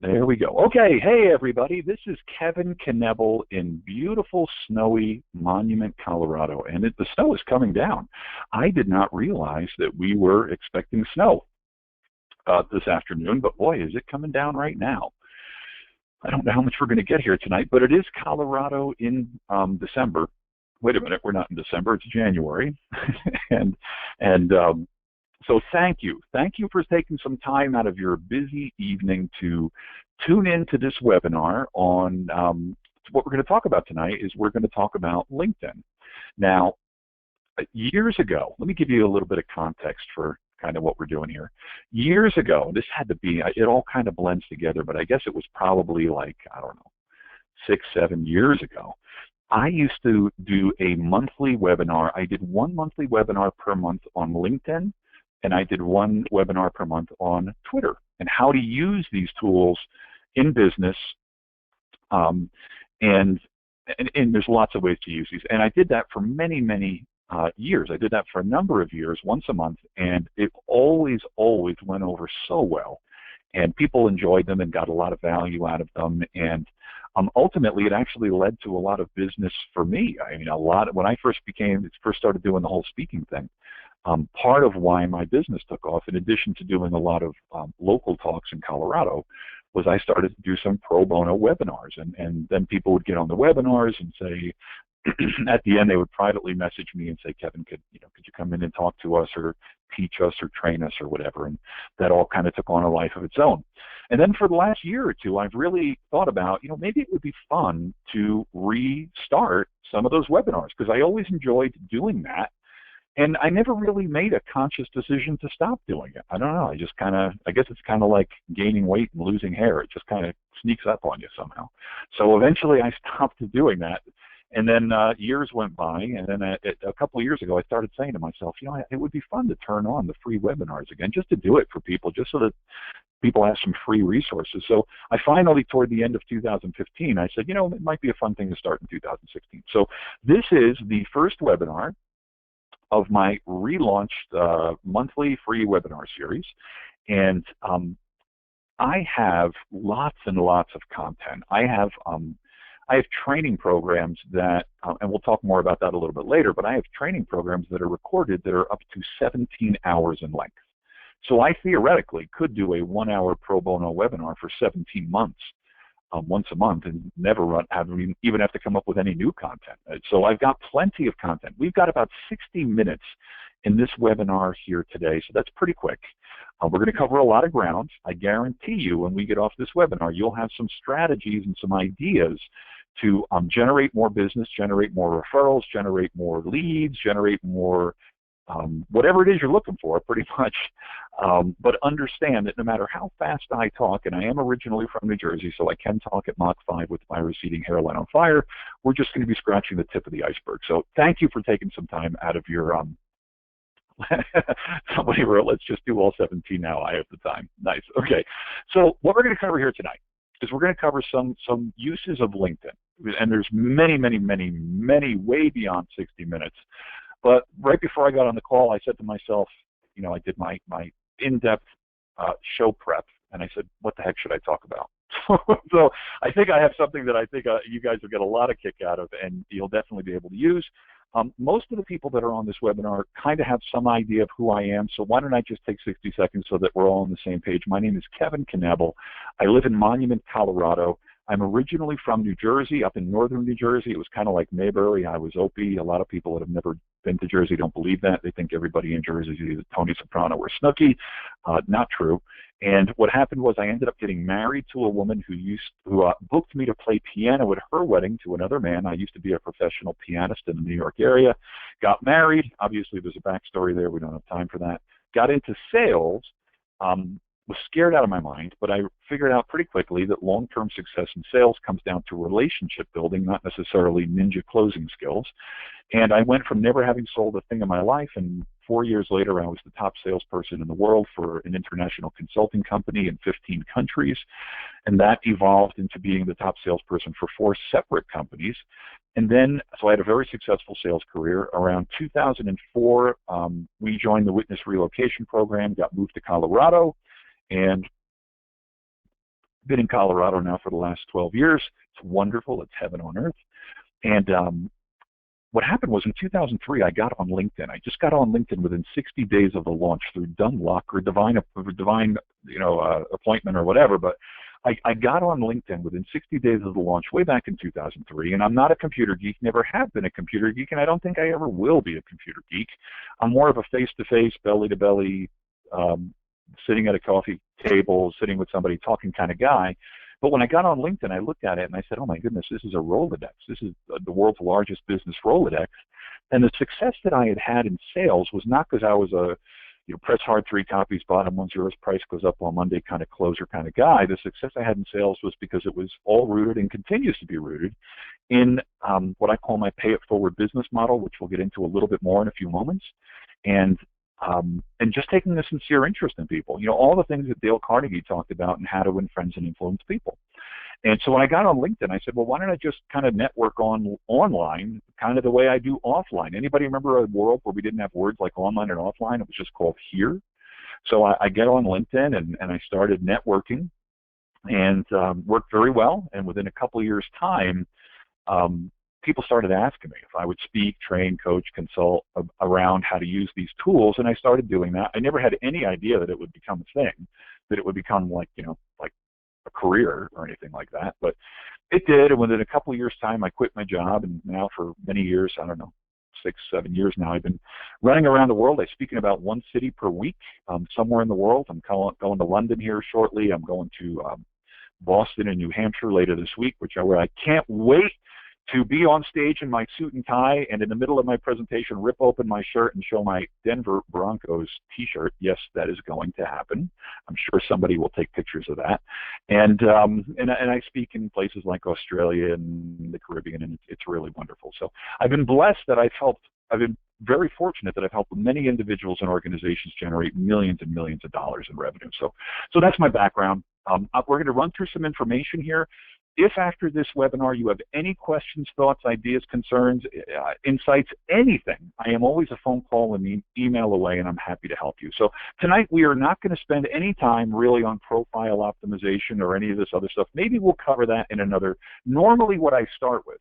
There we go. Okay, hey everybody, this is Kevin Knebl in beautiful, snowy Monument, Colorado, and the snow is coming down. I did not realize that we were expecting snow this afternoon, but boy, is it coming down right now. I don't know how much we're going to get here tonight, but it is Colorado in December. Wait a minute, we're not in December, it's January. So thank you. Thank you for taking some time out of your busy evening to tune in to this webinar on what we're going to talk about tonight is we're going to talk about LinkedIn. Now, years ago, let me give you a little bit of context for kind of what we're doing here. Years ago, this had to be, it all kind of blends together, but I guess it was probably like, I don't know, 6, 7 years ago. I used to do a monthly webinar. I did one monthly webinar per month on LinkedIn, and I did one webinar per month on Twitter and how to use these tools in business. And there's lots of ways to use these. And I did that for many, many years. I did that for a number of years, once a month, and it always went over so well. And people enjoyed them and got a lot of value out of them. And ultimately, it actually led to a lot of business for me. I mean, when I first started doing the whole speaking thing, part of why my business took off, in addition to doing a lot of local talks in Colorado, was I started to do some pro bono webinars. And then people would get on the webinars and say, at the end, they would privately message me and say, Kevin, could you come in and talk to us or teach us or train us or whatever? And that all kind of took on a life of its own. And then for the last year or two, I've really thought about, maybe it would be fun to restart some of those webinars, because I always enjoyed doing that. And I never really made a conscious decision to stop doing it. I don't know. I guess it's kind of like gaining weight and losing hair. It just kind of sneaks up on you somehow. So eventually I stopped doing that. And then years went by, and then a couple of years ago, I started saying to myself, it would be fun to turn on the free webinars again, just to do it for people, just so that people have some free resources. So I finally, toward the end of 2015, I said, it might be a fun thing to start in 2016. So this is the first webinar of my relaunched monthly free webinar series. And I have lots and lots of content. I have training programs that, and we'll talk more about that a little bit later, but I have training programs that are recorded that are up to 17 hours in length. So I theoretically could do a 1-hour pro bono webinar for 17 months, once a month, and never even have to come up with any new content. So I've got plenty of content. We've got about 60 minutes in this webinar here today, so that's pretty quick. We're going to cover a lot of ground. I guarantee you when we get off this webinar, you'll have some strategies and some ideas to generate more business, generate more referrals, generate more leads, generate more whatever it is you're looking for, pretty much. But understand that no matter how fast I talk, and I am originally from New Jersey, so I can talk at Mach 5 with my receding hairline on fire, we're just going to be scratching the tip of the iceberg. So thank you for taking some time out of your somebody wrote, let's just do all 17 now. I have the time. Nice. Okay. So what we're going to cover here tonight is we're going to cover some uses of LinkedIn. And there's many, way beyond 60 minutes. But right before I got on the call, I said to myself, I did my in-depth show prep, and I said, what the heck should I talk about? So I think I have something that I think you guys will get a lot of kick out of, and you'll definitely be able to use. Most of the people that are on this webinar kind of have some idea of who I am, so why don't I just take 60 seconds so that we're all on the same page. My name is Kevin Knebl. I live in Monument, Colorado. I'm originally from New Jersey, up in northern New Jersey. It was kind of like Mayberry. I was Opie. A lot of people that have never been to Jersey don't believe that. They think everybody in Jersey is either Tony Soprano or Snooki. Not true. And what happened was I ended up getting married to a woman who booked me to play piano at her wedding to another man. I used to be a professional pianist in the New York area. Got married. Obviously, there's a backstory there. We don't have time for that. Got into sales. Was scared out of my mind, but I figured out pretty quickly that long-term success in sales comes down to relationship building, not necessarily ninja closing skills. And I went from never having sold a thing in my life, and 4 years later I was the top salesperson in the world for an international consulting company in 15 countries, and that evolved into being the top salesperson for 4 separate companies. And then, so I had a very successful sales career. Around 2004, we joined the Witness Relocation Program, got moved to Colorado, and Been in Colorado now for the last 12 years. It's wonderful. It's heaven on earth. And what happened was in 2003, I got on LinkedIn. I just got on LinkedIn within 60 days of the launch through dumb luck or divine appointment or whatever. But I got on LinkedIn within 60 days of the launch way back in 2003. And I'm not a computer geek, never have been a computer geek, and I don't think I ever will be a computer geek. I'm more of a face-to-face, belly-to-belly, sitting at a coffee table, sitting with somebody, talking kind of guy. But when I got on LinkedIn, I looked at it and I said, oh my goodness, this is a Rolodex. This is the world's largest business Rolodex. And the success that I had had in sales was not because I was a press hard 3 copies, bottom 1 zeros, price goes up on Monday kind of closer kind of guy. The success I had in sales was because it was all rooted and continues to be rooted in what I call my pay it forward business model, which we'll get into a little bit more in a few moments. And just taking a sincere interest in people, all the things that Dale Carnegie talked about and how to win friends and influence people. And so when I got on LinkedIn, I said, well, why don't I just kind of network online, kind of the way I do offline? Anybody remember a world where we didn't have words like online and offline? It was just called here. So I get on LinkedIn and I started networking and worked very well. And within a couple of years' time, people started asking me if I would speak, train, coach, consult around how to use these tools, and I started doing that. I never had any idea that it would become a thing, that it would become like a career or anything like that, but it did. And within a couple of years' time, I quit my job, and now for many years, I don't know, 6, 7 years now, I've been running around the world. I speak in about 1 city per week, somewhere in the world. I'm going to London here shortly. I'm going to Boston and New Hampshire later this week, where I can't wait to be on stage in my suit and tie and in the middle of my presentation rip open my shirt and show my Denver Broncos t-shirt. Yes, that is going to happen. I'm sure somebody will take pictures of that. And I speak in places like Australia and the Caribbean, and it's really wonderful. So I've been blessed that I've been very fortunate that I've helped many individuals and organizations generate millions and millions of dollars in revenue. So that's my background. We're going to run through some information here. If after this webinar you have any questions, thoughts, ideas, concerns, insights, anything, I am always a phone call and email away, and I'm happy to help you. So tonight we are not going to spend any time really on profile optimization or any of this other stuff. Maybe we'll cover that in another. Normally what I start with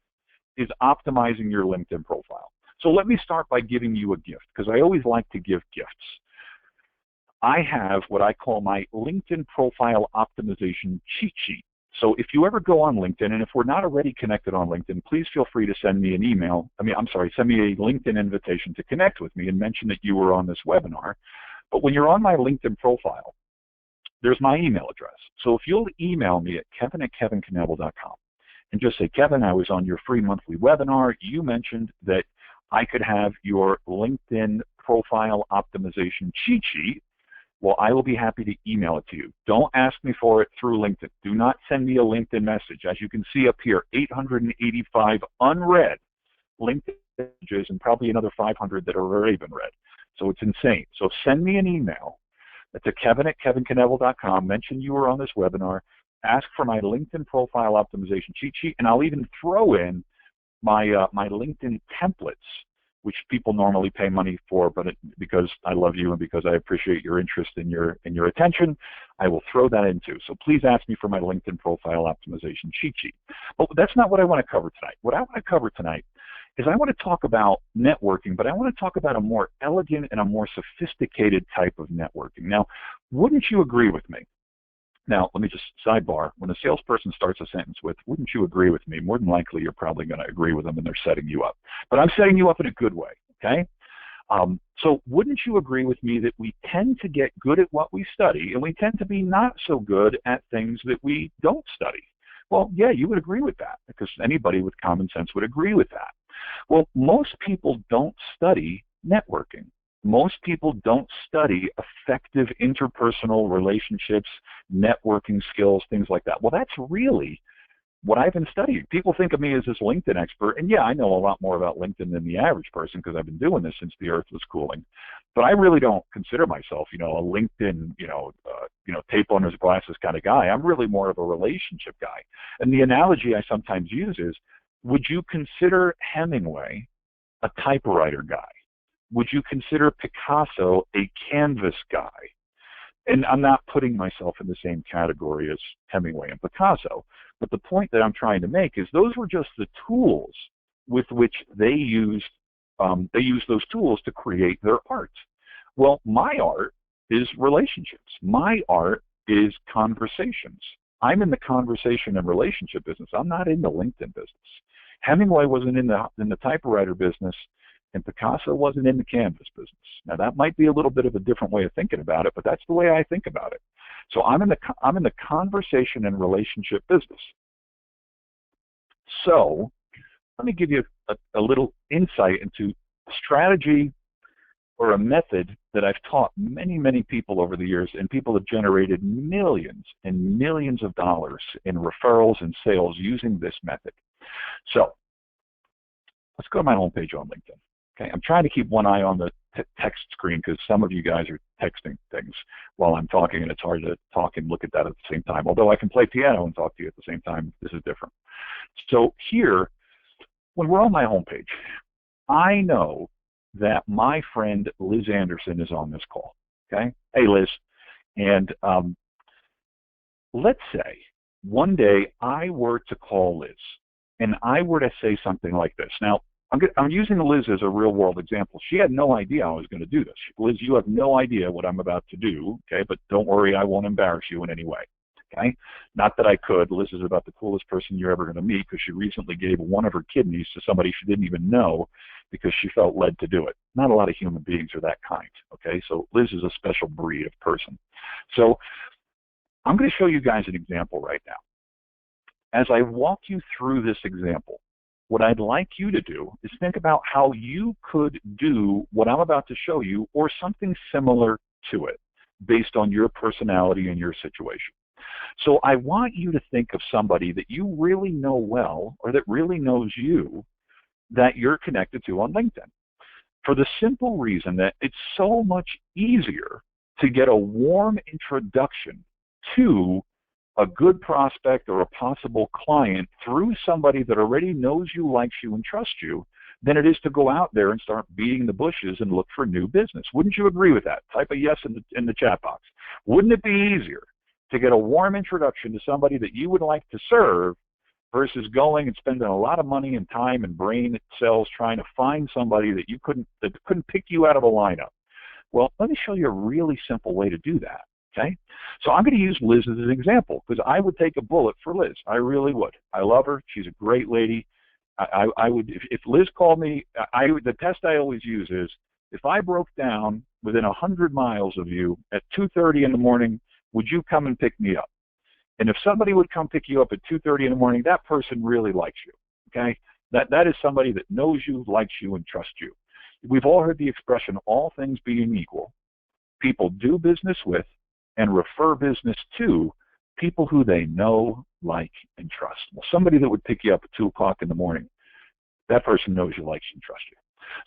is optimizing your LinkedIn profile. So let me start by giving you a gift, because I always like to give gifts. I have what I call my LinkedIn profile optimization cheat sheet. So if you ever go on LinkedIn, and if we're not already connected on LinkedIn, please feel free to send me an email. Send me a LinkedIn invitation to connect with me and mention that you were on this webinar. But when you're on my LinkedIn profile, there's my email address. So if you'll email me at kevin@kevinknebl.com and just say, Kevin, I was on your free monthly webinar. You mentioned that I could have your LinkedIn profile optimization cheat sheet. Well, I will be happy to email it to you. Don't ask me for it through LinkedIn. Do not send me a LinkedIn message. As you can see up here, 885 unread LinkedIn messages and probably another 500 that have already been read. So it's insane. So send me an email to kevin@kevinknebl.com. Mention you were on this webinar. Ask for my LinkedIn profile optimization cheat sheet, and I'll even throw in my LinkedIn templates, which people normally pay money for, but because I love you and because I appreciate your interest and your attention, I will throw that in too. So please ask me for my LinkedIn profile optimization cheat sheet. But that's not what I want to cover tonight. What I want to cover tonight is I want to talk about networking, but I want to talk about a more elegant and a more sophisticated type of networking. Now, wouldn't you agree with me? Now, let me just sidebar. When a salesperson starts a sentence with, wouldn't you agree with me? More than likely, you're probably going to agree with them and they're setting you up. But I'm setting you up in a good way, okay? So wouldn't you agree with me that we tend to get good at what we study and we tend to be not so good at things that we don't study? Well, yeah, you would agree with that because anybody with common sense would agree with that. Well, most people don't study networking. Most people don't study effective interpersonal relationships, networking skills, things like that. Well, that's really what I've been studying. People think of me as this LinkedIn expert, and yeah, I know a lot more about LinkedIn than the average person because I've been doing this since the earth was cooling. But I really don't consider myself, a LinkedIn, tape on his glasses kind of guy. I'm really more of a relationship guy. And the analogy I sometimes use is, would you consider Hemingway a typewriter guy? Would you consider Picasso a canvas guy? And I'm not putting myself in the same category as Hemingway and Picasso, but the point that I'm trying to make is those were just the tools with which they used those tools to create their art. Well, my art is relationships. My art is conversations. I'm in the conversation and relationship business. I'm not in the LinkedIn business. Hemingway wasn't in the typewriter business, and Picasso wasn't in the canvas business. Now that might be a little bit of a different way of thinking about it, but that's the way I think about it. So I'm in the conversation and relationship business. So let me give you a little insight into a strategy or a method that I've taught many, many people over the years, and people have generated millions and millions of dollars in referrals and sales using this method. So let's go to my homepage on LinkedIn. Okay, I'm trying to keep one eye on the text screen because some of you guys are texting things while I'm talking, and it's hard to talk and look at that at the same time. Although I can play piano and talk to you at the same time, this is different. So here, when we're on my homepage, I know that my friend Liz Anderson is on this call. Okay, hey Liz, and let's say one day I were to call Liz, and I were to say something like this. Now, I'm using Liz as a real-world example. She had no idea I was going to do this. Liz, you have no idea what I'm about to do, okay? But don't worry, I won't embarrass you in any way, okay? Not that I could. Liz is about the coolest person you're ever going to meet because she recently gave one of her kidneys to somebody she didn't even know because she felt led to do it. Not a lot of human beings are that kind, okay? So Liz is a special breed of person. So I'm going to show you guys an example right now. As I walk you through this example, what I'd like you to do is think about how you could do what I'm about to show you or something similar to it based on your personality and your situation. So I want you to think of somebody that you really know well or that really knows you that you're connected to on LinkedIn. For the simple reason that it's so much easier to get a warm introduction to a good prospect or a possible client through somebody that already knows you, likes you, and trusts you than it is to go out there and start beating the bushes and look for new business. Wouldn't you agree with that? Type a yes in the chat box. Wouldn't it be easier to get a warm introduction to somebody that you would like to serve versus going and spending a lot of money and time and brain cells trying to find somebody that couldn't pick you out of a lineup? Well, let me show you a really simple way to do that. Okay, so I'm going to use Liz as an example because I would take a bullet for Liz. I really would. I love her. She's a great lady. I would, if Liz called me, the test I always use is if I broke down within 100 miles of you at 2:30 in the morning, would you come and pick me up? And if somebody would come pick you up at 2:30 in the morning, that person really likes you. Okay, that is somebody that knows you, likes you, and trusts you. We've all heard the expression, all things being equal, people do business with and refer business to people who they know, like, and trust. Well, somebody that would pick you up at 2 o'clock in the morning, that person knows you, likes you, and trusts you.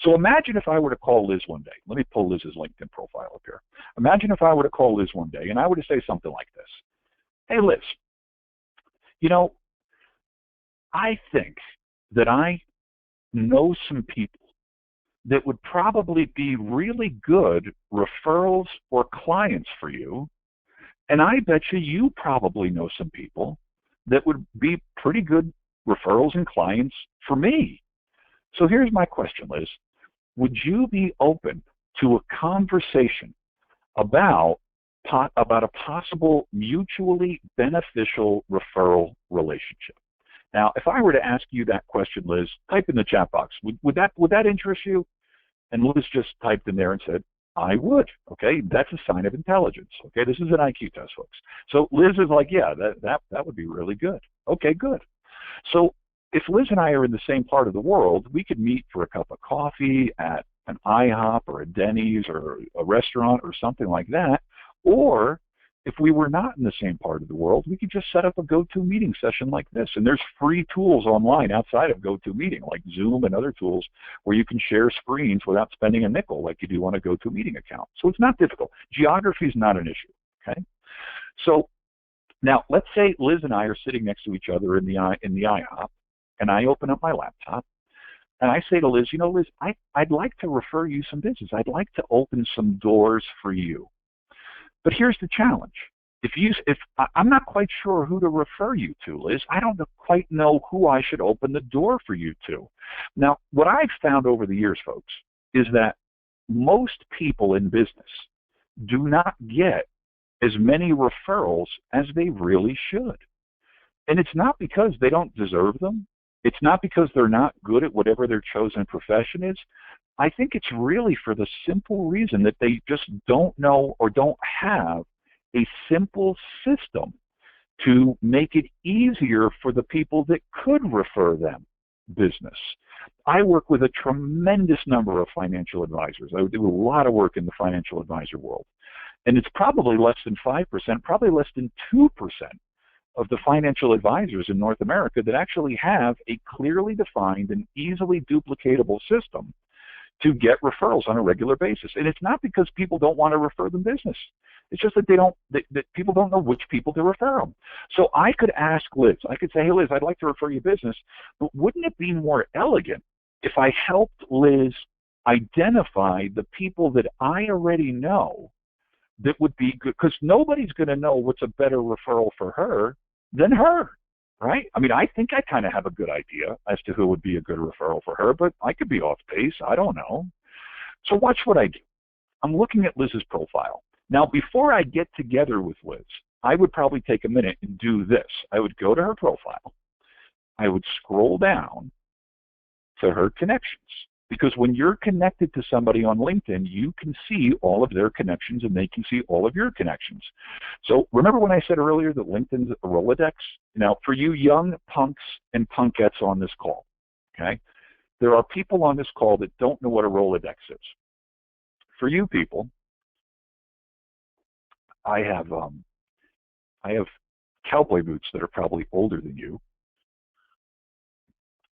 So imagine if I were to call Liz one day. Let me pull Liz's LinkedIn profile up here. Imagine if I were to call Liz one day and I were to say something like this. Hey, Liz, you know, I think that I know some people that would probably be really good referrals or clients for you. And I bet you probably know some people that would be pretty good referrals and clients for me. So here's my question, Liz. Would you be open to a conversation about a possible mutually beneficial referral relationship? Now, if I were to ask you that question, Liz, type in the chat box. Would that interest you? And Liz just typed in there and said, I would. Okay, that's a sign of intelligence. Okay, this is an IQ test, folks. So Liz is like, yeah, that would be really good. Okay, good. So if Liz and I are in the same part of the world, we could meet for a cup of coffee at an IHOP or a Denny's or a restaurant or something like that. Or if we were not in the same part of the world, we could just set up a GoToMeeting session like this. And there's free tools online outside of GoToMeeting, like Zoom and other tools, where you can share screens without spending a nickel like you do on a GoToMeeting account. So it's not difficult. Geography is not an issue, okay? So now let's say Liz and I are sitting next to each other in the IHOP, and I open up my laptop, and I say to Liz, you know, Liz, I'd like to refer you some business. I'd like to open some doors for you. But here's the challenge. I'm not quite sure who to refer you to, Liz. I don't quite know who I should open the door for you to. Now, what I've found over the years, folks, is that most people in business do not get as many referrals as they really should. And it's not because they don't deserve them. It's not because they're not good at whatever their chosen profession is. I think it's really for the simple reason that they just don't know or don't have a simple system to make it easier for the people that could refer them business. I work with a tremendous number of financial advisors. I do a lot of work in the financial advisor world. And it's probably less than 5%, probably less than 2% of the financial advisors in North America that actually have a clearly defined and easily duplicatable system to get referrals on a regular basis. And it's not because people don't want to refer them business. It's just that that people don't know which people to refer them. So I could ask Liz, I could say, hey Liz, I'd like to refer you business, but wouldn't it be more elegant if I helped Liz identify the people that I already know that would be good? Because nobody's going to know what's a better referral for her than her, right? I mean, I think I kind of have a good idea as to who would be a good referral for her, but I could be off base. I don't know. So watch what I do. I'm looking at Liz's profile. Now, before I get together with Liz, I would probably take a minute and do this. I would go to her profile. I would scroll down to her connections. Because when you're connected to somebody on LinkedIn, you can see all of their connections and they can see all of your connections. So remember when I said earlier that LinkedIn's a Rolodex? Now, for you young punks and punkettes on this call, okay, there are people on this call that don't know what a Rolodex is. For you people, I have cowboy boots that are probably older than you.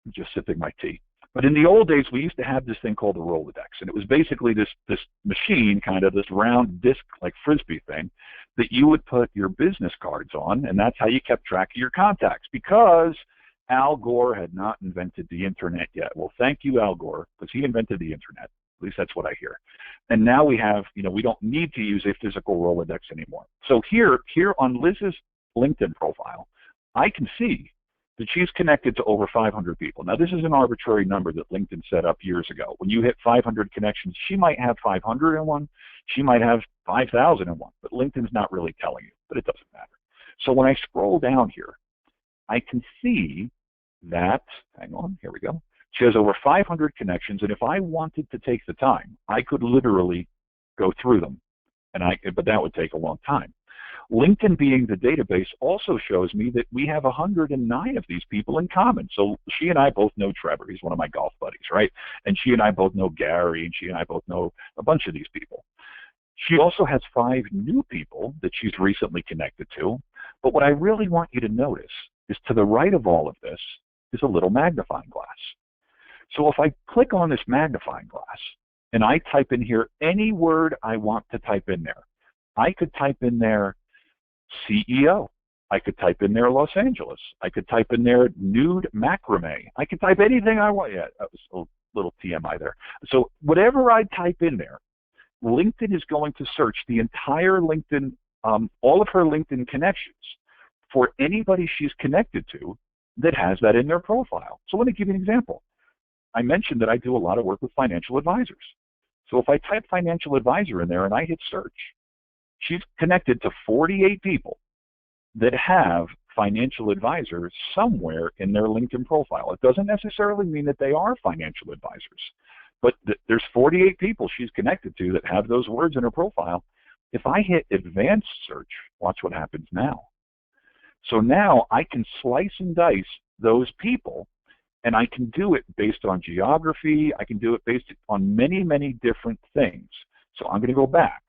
I'm just sipping my tea. But in the old days, we used to have this thing called a Rolodex, and it was basically this machine, kind of this round disc like Frisbee thing, that you would put your business cards on, and that's how you kept track of your contacts, because Al Gore had not invented the internet yet. Well, thank you, Al Gore, because he invented the internet. At least that's what I hear. And now we have, we don't need to use a physical Rolodex anymore. So here on Liz's LinkedIn profile, I can see that she's connected to over 500 people. Now, this is an arbitrary number that LinkedIn set up years ago. When you hit 500 connections, she might have 501, she might have 5,001, but LinkedIn's not really telling you, but it doesn't matter. So when I scroll down here, I can see that, hang on, here we go. She has over 500 connections, and if I wanted to take the time, I could literally go through them, but that would take a long time. LinkedIn being the database also shows me that we have 109 of these people in common. So she and I both know Trevor. He's one of my golf buddies, right? And she and I both know Gary, and she and I both know a bunch of these people. She also has 5 new people that she's recently connected to. But what I really want you to notice is to the right of all of this is a little magnifying glass. So if I click on this magnifying glass and I type in here any word I want to type in there, I could type in there CEO. I could type in there Los Angeles. I could type in there nude macrame. I could type anything I want. Yeah, that was a little TMI there. So whatever I type in there, LinkedIn is going to search the entire LinkedIn, all of her LinkedIn connections for anybody she's connected to that has that in their profile. So let me give you an example. I mentioned that I do a lot of work with financial advisors. So if I type financial advisor in there and I hit search, she's connected to 48 people that have financial advisors somewhere in their LinkedIn profile. It doesn't necessarily mean that they are financial advisors, but there's 48 people she's connected to that have those words in her profile. If I hit advanced search, watch what happens now. So now I can slice and dice those people, and I can do it based on geography. I can do it based on many, many different things. So I'm going to go back,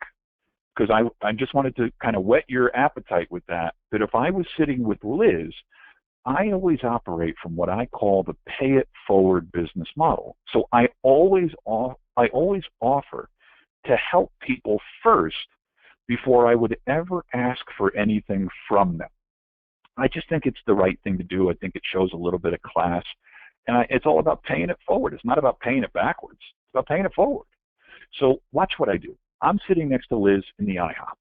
because I just wanted to kind of whet your appetite with that if I was sitting with Liz, I always operate from what I call the pay it forward business model. So I always offer to help people first before I would ever ask for anything from them. I just think it's the right thing to do. I think it shows a little bit of class. And it's all about paying it forward. It's not about paying it backwards. It's about paying it forward. So watch what I do. I'm sitting next to Liz in the IHOP.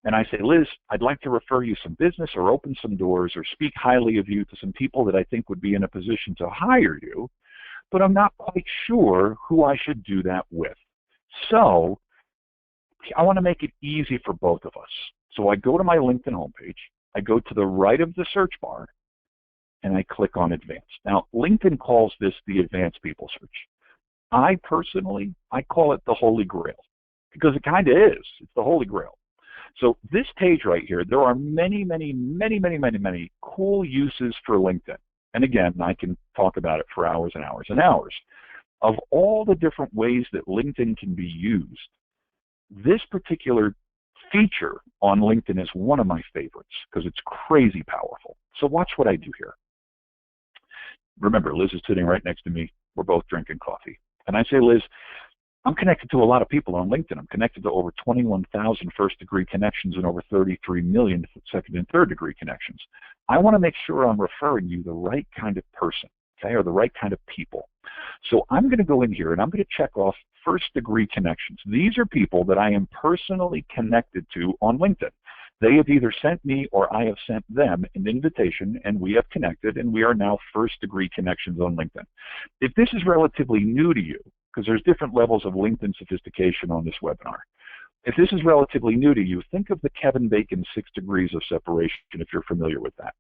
and I say, Liz, I'd like to refer you some business or open some doors or speak highly of you to some people that I think would be in a position to hire you, but I'm not quite sure who I should do that with. So I want to make it easy for both of us. So I go to my LinkedIn homepage, I go to the right of the search bar, and I click on Advanced. Now, LinkedIn calls this the Advanced People Search. I personally call it the Holy Grail, because it kind of is. It's the Holy Grail. So this page right here, there are many, many, many, many, many, many cool uses for LinkedIn. And again, I can talk about it for hours and hours and hours. Of all the different ways that LinkedIn can be used, this particular feature on LinkedIn is one of my favorites because it's crazy powerful. So watch what I do here. Remember, Liz is sitting right next to me. We're both drinking coffee. And I say, Liz, I'm connected to a lot of people on LinkedIn. I'm connected to over 21,000 first-degree connections and over 33 million second and third-degree connections. I want to make sure I'm referring you the right kind of person, okay, or the right kind of people. So I'm going to go in here and I'm going to check off first-degree connections. These are people that I am personally connected to on LinkedIn. They have either sent me or I have sent them an invitation, and we have connected, and we are now first-degree connections on LinkedIn. If this is relatively new to you, because there's different levels of LinkedIn sophistication on this webinar. If this is relatively new to you, think of the Kevin Bacon 6 degrees of separation, if you're familiar with that.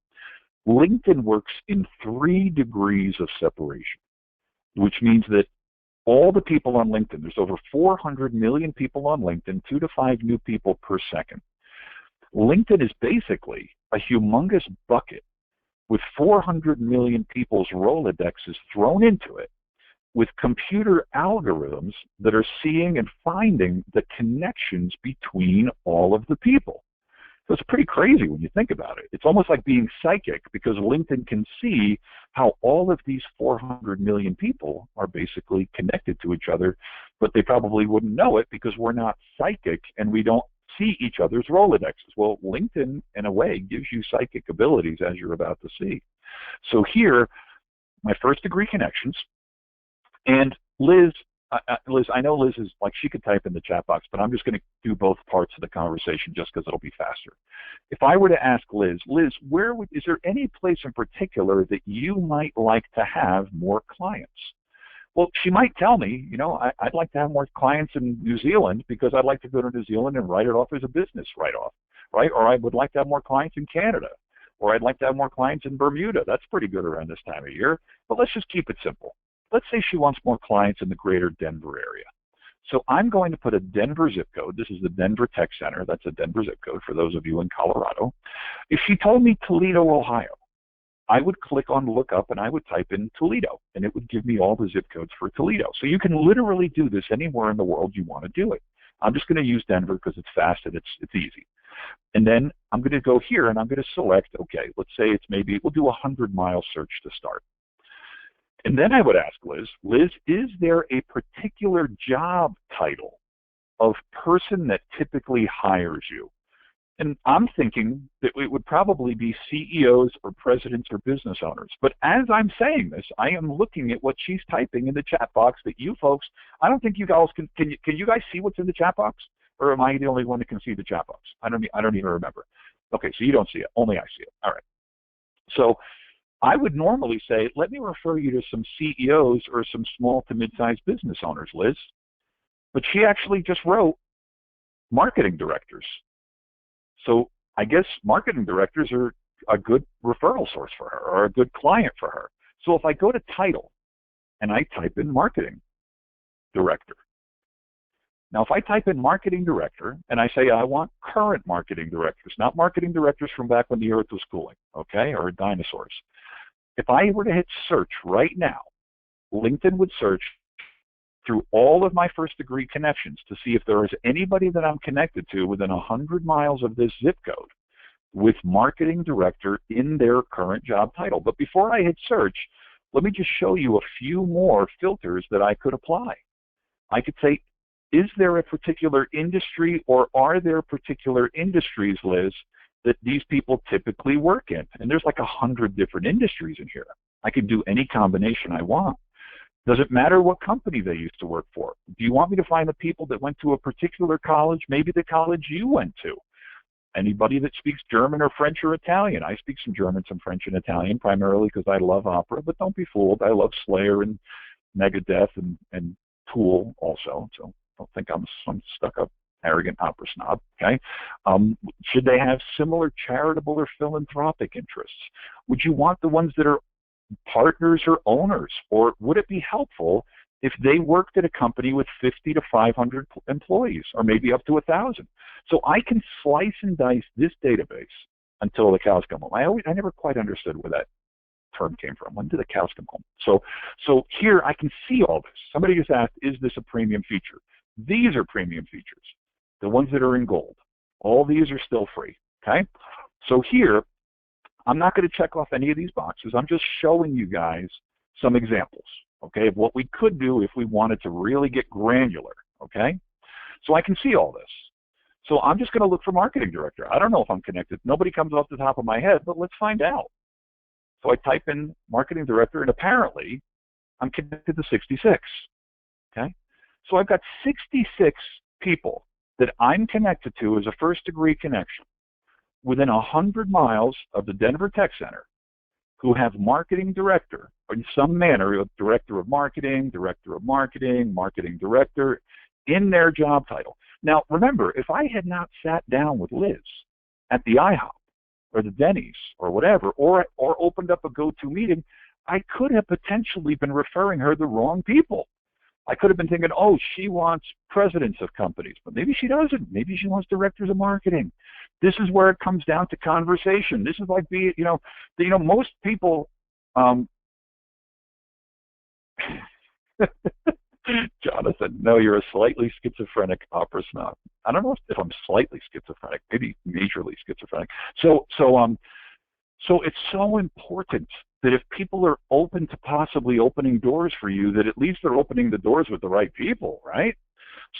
LinkedIn works in 3 degrees of separation, which means that all the people on LinkedIn, there's over 400 million people on LinkedIn, 2 to 5 new people per second. LinkedIn is basically a humongous bucket with 400 million people's Rolodexes thrown into it, with computer algorithms that are seeing and finding the connections between all of the people. So it's pretty crazy when you think about it. It's almost like being psychic, because LinkedIn can see how all of these 400 million people are basically connected to each other, but they probably wouldn't know it because we're not psychic and we don't see each other's Rolodexes. Well, LinkedIn, in a way, gives you psychic abilities, as you're about to see. So here, my first-degree connections. And Liz, I know Liz is like, she could type in the chat box, but I'm just going to do both parts of the conversation just because it'll be faster. If I were to ask Liz, is there any place in particular that you might like to have more clients? Well, she might tell me, you know, I'd like to have more clients in New Zealand because I'd like to go to New Zealand and write it off as a business write-off, right? Or I would like to have more clients in Canada, or I'd like to have more clients in Bermuda. That's pretty good around this time of year. But let's just keep it simple. Let's say she wants more clients in the greater Denver area. So I'm going to put a Denver zip code. This is the Denver Tech Center. That's a Denver zip code for those of you in Colorado. If she told me Toledo, Ohio, I would click on look up and I would type in Toledo, and it would give me all the zip codes for Toledo. So you can literally do this anywhere in the world you want to do it. I'm just going to use Denver because it's fast and it's easy. And then I'm going to go here and I'm going to select, okay, let's say it's maybe, we'll do a 100-mile search to start. And then I would ask Liz, is there a particular job title of person that typically hires you? And I'm thinking that it would probably be CEOs or presidents or business owners. But as I'm saying this, I am looking at what she's typing in the chat box that you folks, I don't think you guys can you guys see what's in the chat box? Or am I the only one that can see the chat box? I don't even remember. Okay, so you don't see it, only I see it. All right. So I would normally say, let me refer you to some CEOs or some small to mid-sized business owners, Liz. But she actually just wrote marketing directors. So I guess marketing directors are a good referral source for her, or a good client for her. So if I go to title and I type in marketing director. Now if I type in marketing director and I say I want current marketing directors, not marketing directors from back when the earth was cooling, okay, or dinosaurs. If I were to hit search right now, LinkedIn would search through all of my first-degree connections to see if there is anybody that I'm connected to within 100 miles of this zip code with marketing director in their current job title. But before I hit search, let me just show you a few more filters that I could apply. I could say, is there a particular industry, or are there particular industries, Liz, that these people typically work in? And there's like 100 different industries in here. I could do any combination I want. Does it matter what company they used to work for? Do you want me to find the people that went to a particular college, maybe the college you went to? Anybody that speaks German or French or Italian. I speak some German, some French, and Italian, primarily because I love opera, but don't be fooled. I love Slayer and Megadeth and Tool also, so don't think I'm some stuck-up, arrogant opera snob, okay? Should they have similar charitable or philanthropic interests? Would you want the ones that are partners or owners? Or would it be helpful if they worked at a company with 50 to 500 employees, or maybe up to 1,000? So I can slice and dice this database until the cows come home. I never quite understood where that term came from. When do the cows come home? So here I can see all this. Somebody just asked, is this a premium feature? These are premium features, the ones that are in gold. All these are still free, okay? So here, I'm not going to check off any of these boxes. I'm just showing you guys some examples, okay, of what we could do if we wanted to really get granular, okay? So I can see all this. So I'm just going to look for marketing director. I don't know if I'm connected. Nobody comes off the top of my head, but let's find out. So I type in marketing director, and apparently I'm connected to 66, okay? So I've got 66 people that I'm connected to as a first-degree connection within 100 miles of the Denver Tech Center who have marketing director, or in some manner, director of marketing, marketing director, in their job title. Now, remember, if I had not sat down with Liz at the IHOP or the Denny's or whatever, or opened up a go-to meeting, I could have potentially been referring her the wrong people. I could have been thinking, oh, she wants presidents of companies, but maybe she doesn't. Maybe she wants directors of marketing. This is where it comes down to conversation. This is like being, most people, Jonathan, no, you're a slightly schizophrenic opera snob. I don't know if I'm slightly schizophrenic, maybe majorly schizophrenic. So it's so important that if people are open to possibly opening doors for you, that at least they're opening the doors with the right people, right?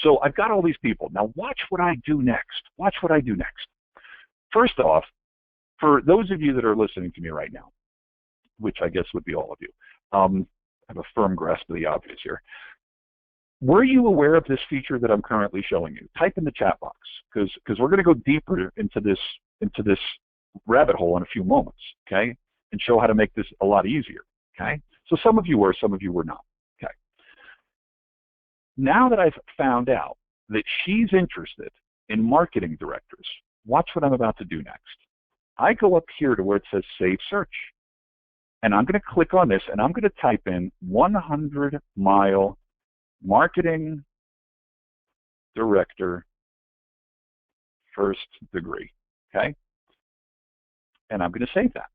So I've got all these people. Now watch what I do next. Watch what I do next. First off, for those of you that are listening to me right now, which I guess would be all of you, I have a firm grasp of the obvious here. Were you aware of this feature that I'm currently showing you? Type in the chat box, because we're going to go deeper into this rabbit hole in a few moments, okay, and show how to make this a lot easier, okay? So some of you were, some of you were not, okay? Now that I've found out that she's interested in marketing directors, watch what I'm about to do next. I go up here to where it says Save Search, and I'm going to click on this, and I'm going to type in 100-mile marketing director first degree, okay? And I'm going to save that.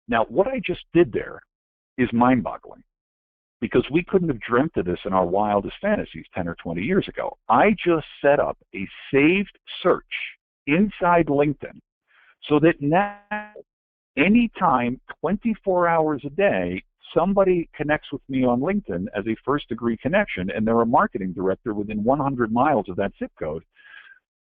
Now, what I just did there is mind-boggling, because we couldn't have dreamt of this in our wildest fantasies 10 or 20 years ago. I just set up a saved search inside LinkedIn so that now, anytime, 24 hours a day, somebody connects with me on LinkedIn as a first-degree connection, and they're a marketing director within 100 miles of that zip code,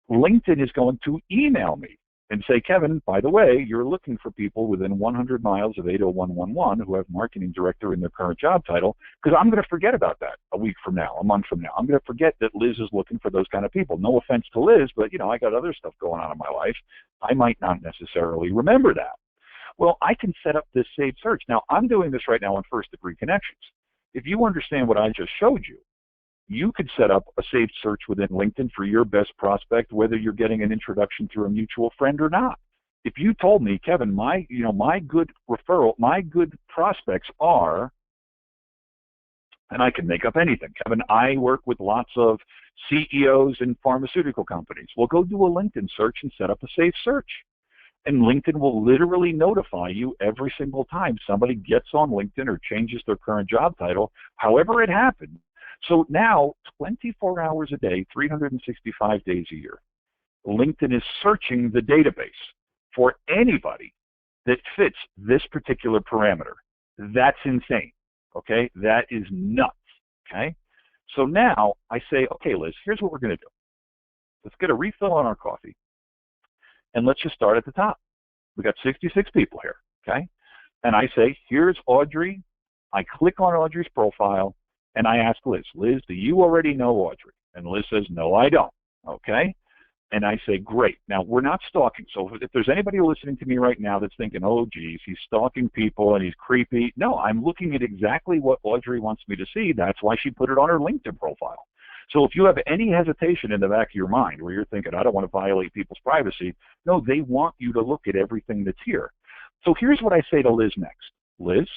LinkedIn is going to email me and say, Kevin, by the way, you're looking for people within 100 miles of 80111 who have marketing director in their current job title, because I'm going to forget about that a week from now, a month from now. I'm going to forget that Liz is looking for those kind of people. No offense to Liz, but, I got other stuff going on in my life. I might not necessarily remember that. Well, I can set up this saved search. Now, I'm doing this right now on first-degree connections. If you understand what I just showed you, you could set up a saved search within LinkedIn for your best prospect, whether you're getting an introduction through a mutual friend or not. If you told me, Kevin, my good referral, my good prospects are, and I can make up anything. Kevin, I work with lots of CEOs in pharmaceutical companies. Well, go do a LinkedIn search and set up a saved search. And LinkedIn will literally notify you every single time somebody gets on LinkedIn or changes their current job title, however it happened. So now, 24 hours a day, 365 days a year, LinkedIn is searching the database for anybody that fits this particular parameter. That's insane, okay? That is nuts, okay? So now I say, okay, Liz, here's what we're going to do. Let's get a refill on our coffee. And let's just start at the top. We got 66 people here, okay? And I say, here's Audrey. I click on Audrey's profile, and I ask Liz, Liz, do you already know Audrey? And Liz says, no, I don't, okay? And I say, great. Now, we're not stalking. So if there's anybody listening to me right now that's thinking, oh, geez, he's stalking people and he's creepy. No, I'm looking at exactly what Audrey wants me to see. That's why she put it on her LinkedIn profile. So if you have any hesitation in the back of your mind where you're thinking, I don't want to violate people's privacy, no, they want you to look at everything that's here. So here's what I say to Liz next. Liz,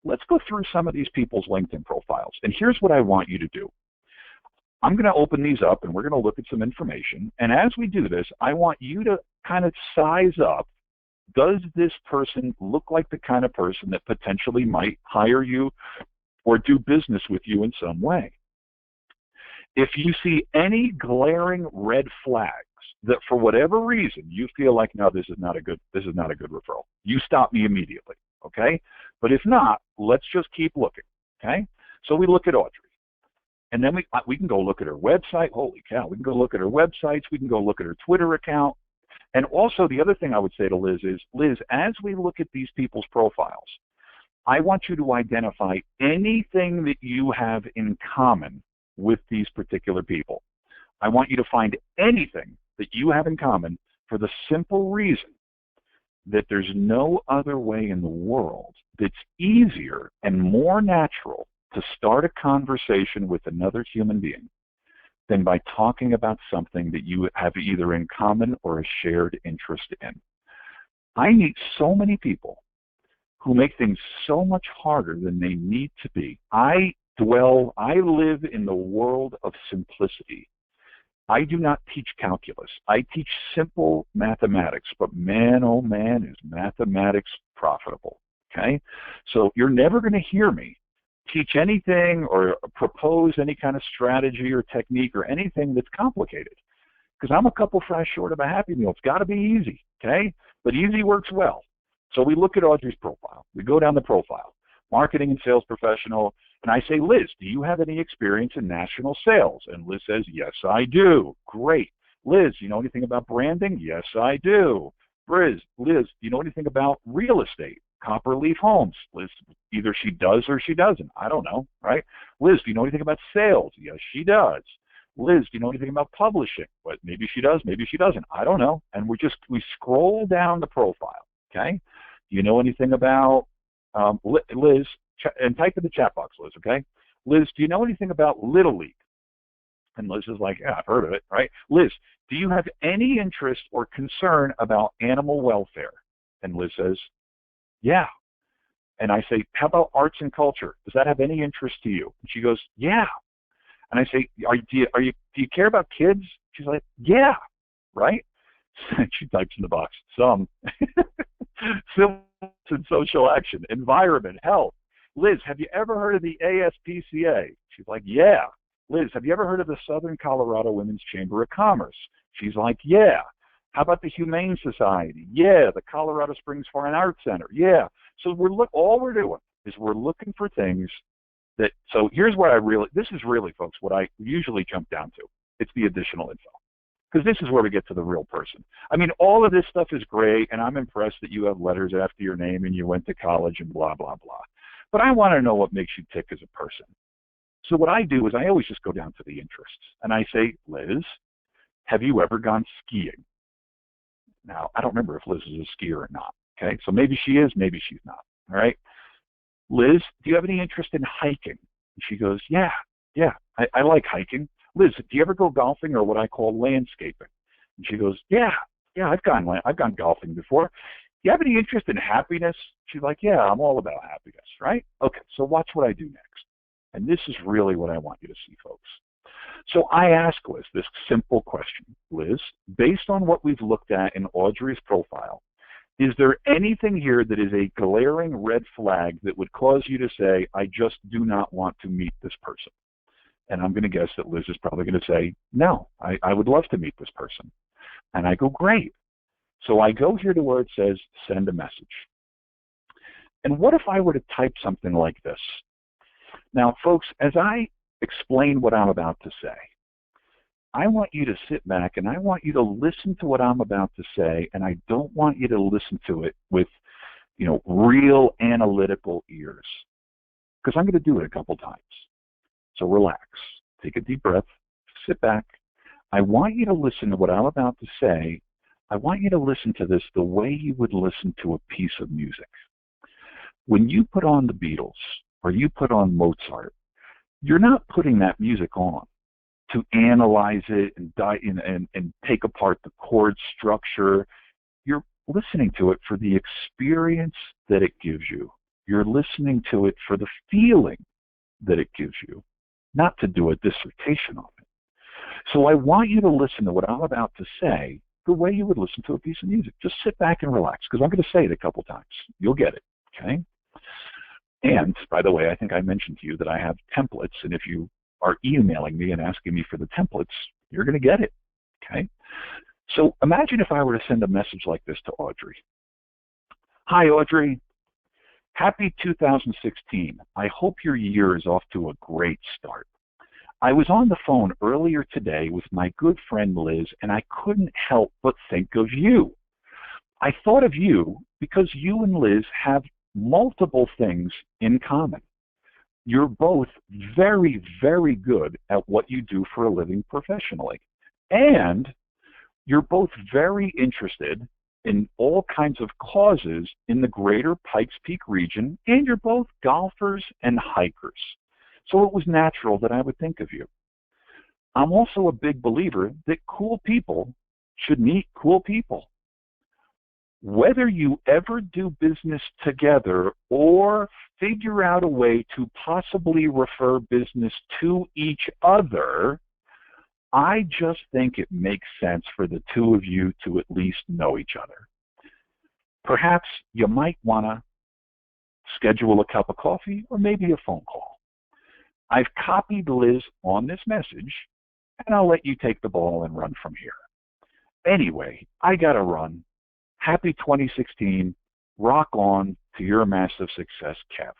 let's go through some of these people's LinkedIn profiles. And here's what I want you to do. I'm going to open these up and we're going to look at some information. And as we do this, I want you to kind of size up, does this person look like the kind of person that potentially might hire you or do business with you in some way? If you see any glaring red flags that for whatever reason you feel like, no, this is not a good referral, you stop me immediately, okay? But if not, let's just keep looking, okay? So we look at Audrey. And then we can go look at her website. Holy cow, we can go look at her websites. We can go look at her Twitter account. And also the other thing I would say to Liz is, Liz, as we look at these people's profiles, I want you to identify anything that you have in common with these particular people. I want you to find anything that you have in common for the simple reason that there's no other way in the world that's easier and more natural to start a conversation with another human being than by talking about something that you have either in common or a shared interest in. I meet so many people who make things so much harder than they need to be. I live in the world of simplicity. I do not teach calculus. I teach simple mathematics, but man, oh man, is mathematics profitable, okay? So you're never going to hear me teach anything or propose any kind of strategy or technique or anything that's complicated, because I'm a couple fries short of a Happy Meal. It's got to be easy, okay? But easy works well. So we look at Audrey's profile. We go down the profile, marketing and sales professional, and I say, Liz, do you have any experience in national sales? And Liz says, yes, I do. Great. Liz, you know anything about branding? Yes, I do. Liz, do you know anything about real estate? Copperleaf Homes. Liz, either she does or she doesn't. I don't know, right? Liz, do you know anything about sales? Yes, she does. Liz, do you know anything about publishing? But maybe she does, maybe she doesn't. I don't know. And we scroll down the profile, okay? Do you know anything about, Liz, and type in the chat box, Liz, okay? Liz, do you know anything about Little League? And Liz is like, yeah, I've heard of it, right? Liz, do you have any interest or concern about animal welfare? And Liz says, yeah. And I say, how about arts and culture? Does that have any interest to you? And she goes, yeah. And I say, do you care about kids? She's like, yeah, right? And she types in the box, some. Civil and social action, environment, health. Liz, have you ever heard of the ASPCA? She's like, yeah. Liz, have you ever heard of the Southern Colorado Women's Chamber of Commerce? She's like, yeah. How about the Humane Society? Yeah. The Colorado Springs Fine Arts Center? Yeah. So all we're doing is we're looking for things that, so here's what this is really, folks, what I usually jump down to. It's the additional info. Because this is where we get to the real person. I mean, all of this stuff is great, and I'm impressed that you have letters after your name and you went to college and blah, blah, blah. But I want to know what makes you tick as a person. So what I do is I always just go down to the interests. And I say, Liz, have you ever gone skiing? Now, I don't remember if Liz is a skier or not, okay? So maybe she is, maybe she's not, all right? Liz, do you have any interest in hiking? And she goes, yeah, I like hiking. Liz, do you ever go golfing or what I call landscaping? And she goes, yeah, I've gone golfing before. Do you have any interest in happiness? She's like, yeah, I'm all about happiness, right? Okay, so watch what I do next. And this is really what I want you to see, folks. So I ask Liz this simple question. Liz, based on what we've looked at in Audrey's profile, is there anything here that is a glaring red flag that would cause you to say, I just do not want to meet this person? And I'm going to guess that Liz is probably going to say, no, I would love to meet this person. And I go, great. So I go here to where it says, send a message. And what if I were to type something like this? Now, folks, as I explain what I'm about to say, I want you to sit back and I want you to listen to what I'm about to say, and I don't want you to listen to it with, real analytical ears, because I'm going to do it a couple times. So relax, take a deep breath, sit back. I want you to listen to what I'm about to say. I want you to listen to this the way you would listen to a piece of music. When you put on the Beatles or you put on Mozart, you're not putting that music on to analyze it and take apart the chord structure. You're listening to it for the experience that it gives you. You're listening to it for the feeling that it gives you, not to do a dissertation on it. So I want you to listen to what I'm about to say the way you would listen to a piece of music. Just sit back and relax, because I'm going to say it a couple times. You'll get it, okay? And, by the way, I think I mentioned to you that I have templates, and if you are emailing me and asking me for the templates, you're going to get it, okay? So imagine if I were to send a message like this to Audrey. Hi, Audrey. Happy 2016. I hope your year is off to a great start. I was on the phone earlier today with my good friend Liz, and I couldn't help but think of you. I thought of you because you and Liz have multiple things in common. You're both very, very good at what you do for a living professionally. And you're both very interested in all kinds of causes in the greater Pikes Peak region, and you're both golfers and hikers. So it was natural that I would think of you. I'm also a big believer that cool people should meet cool people. Whether you ever do business together or figure out a way to possibly refer business to each other, I just think it makes sense for the two of you to at least know each other. Perhaps you might want to schedule a cup of coffee or maybe a phone call. I've copied Liz on this message, and I'll let you take the ball and run from here. Anyway, I got to run. Happy 2016. Rock on to your massive success, Kev.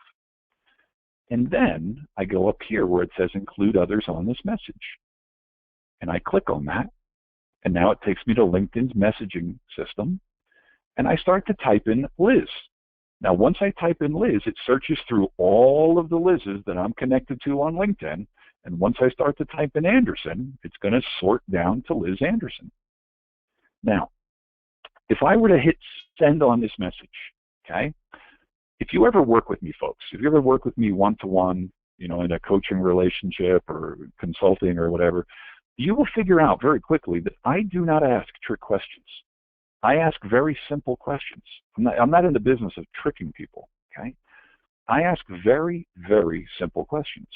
And then I go up here where it says include others on this message. And I click on that, and now it takes me to LinkedIn's messaging system, and I start to type in Liz. Now, once I type in Liz, it searches through all of the Liz's that I'm connected to on LinkedIn, and once I start to type in Anderson, it's going to sort down to Liz Anderson. Now, if I were to hit send on this message, okay, if you ever work with me, folks, if you ever work with me one-to-one, you know, in a coaching relationship or consulting or whatever, you will figure out very quickly that I do not ask trick questions. I ask very simple questions. I'm not in the business of tricking people, okay? I ask very, very simple questions.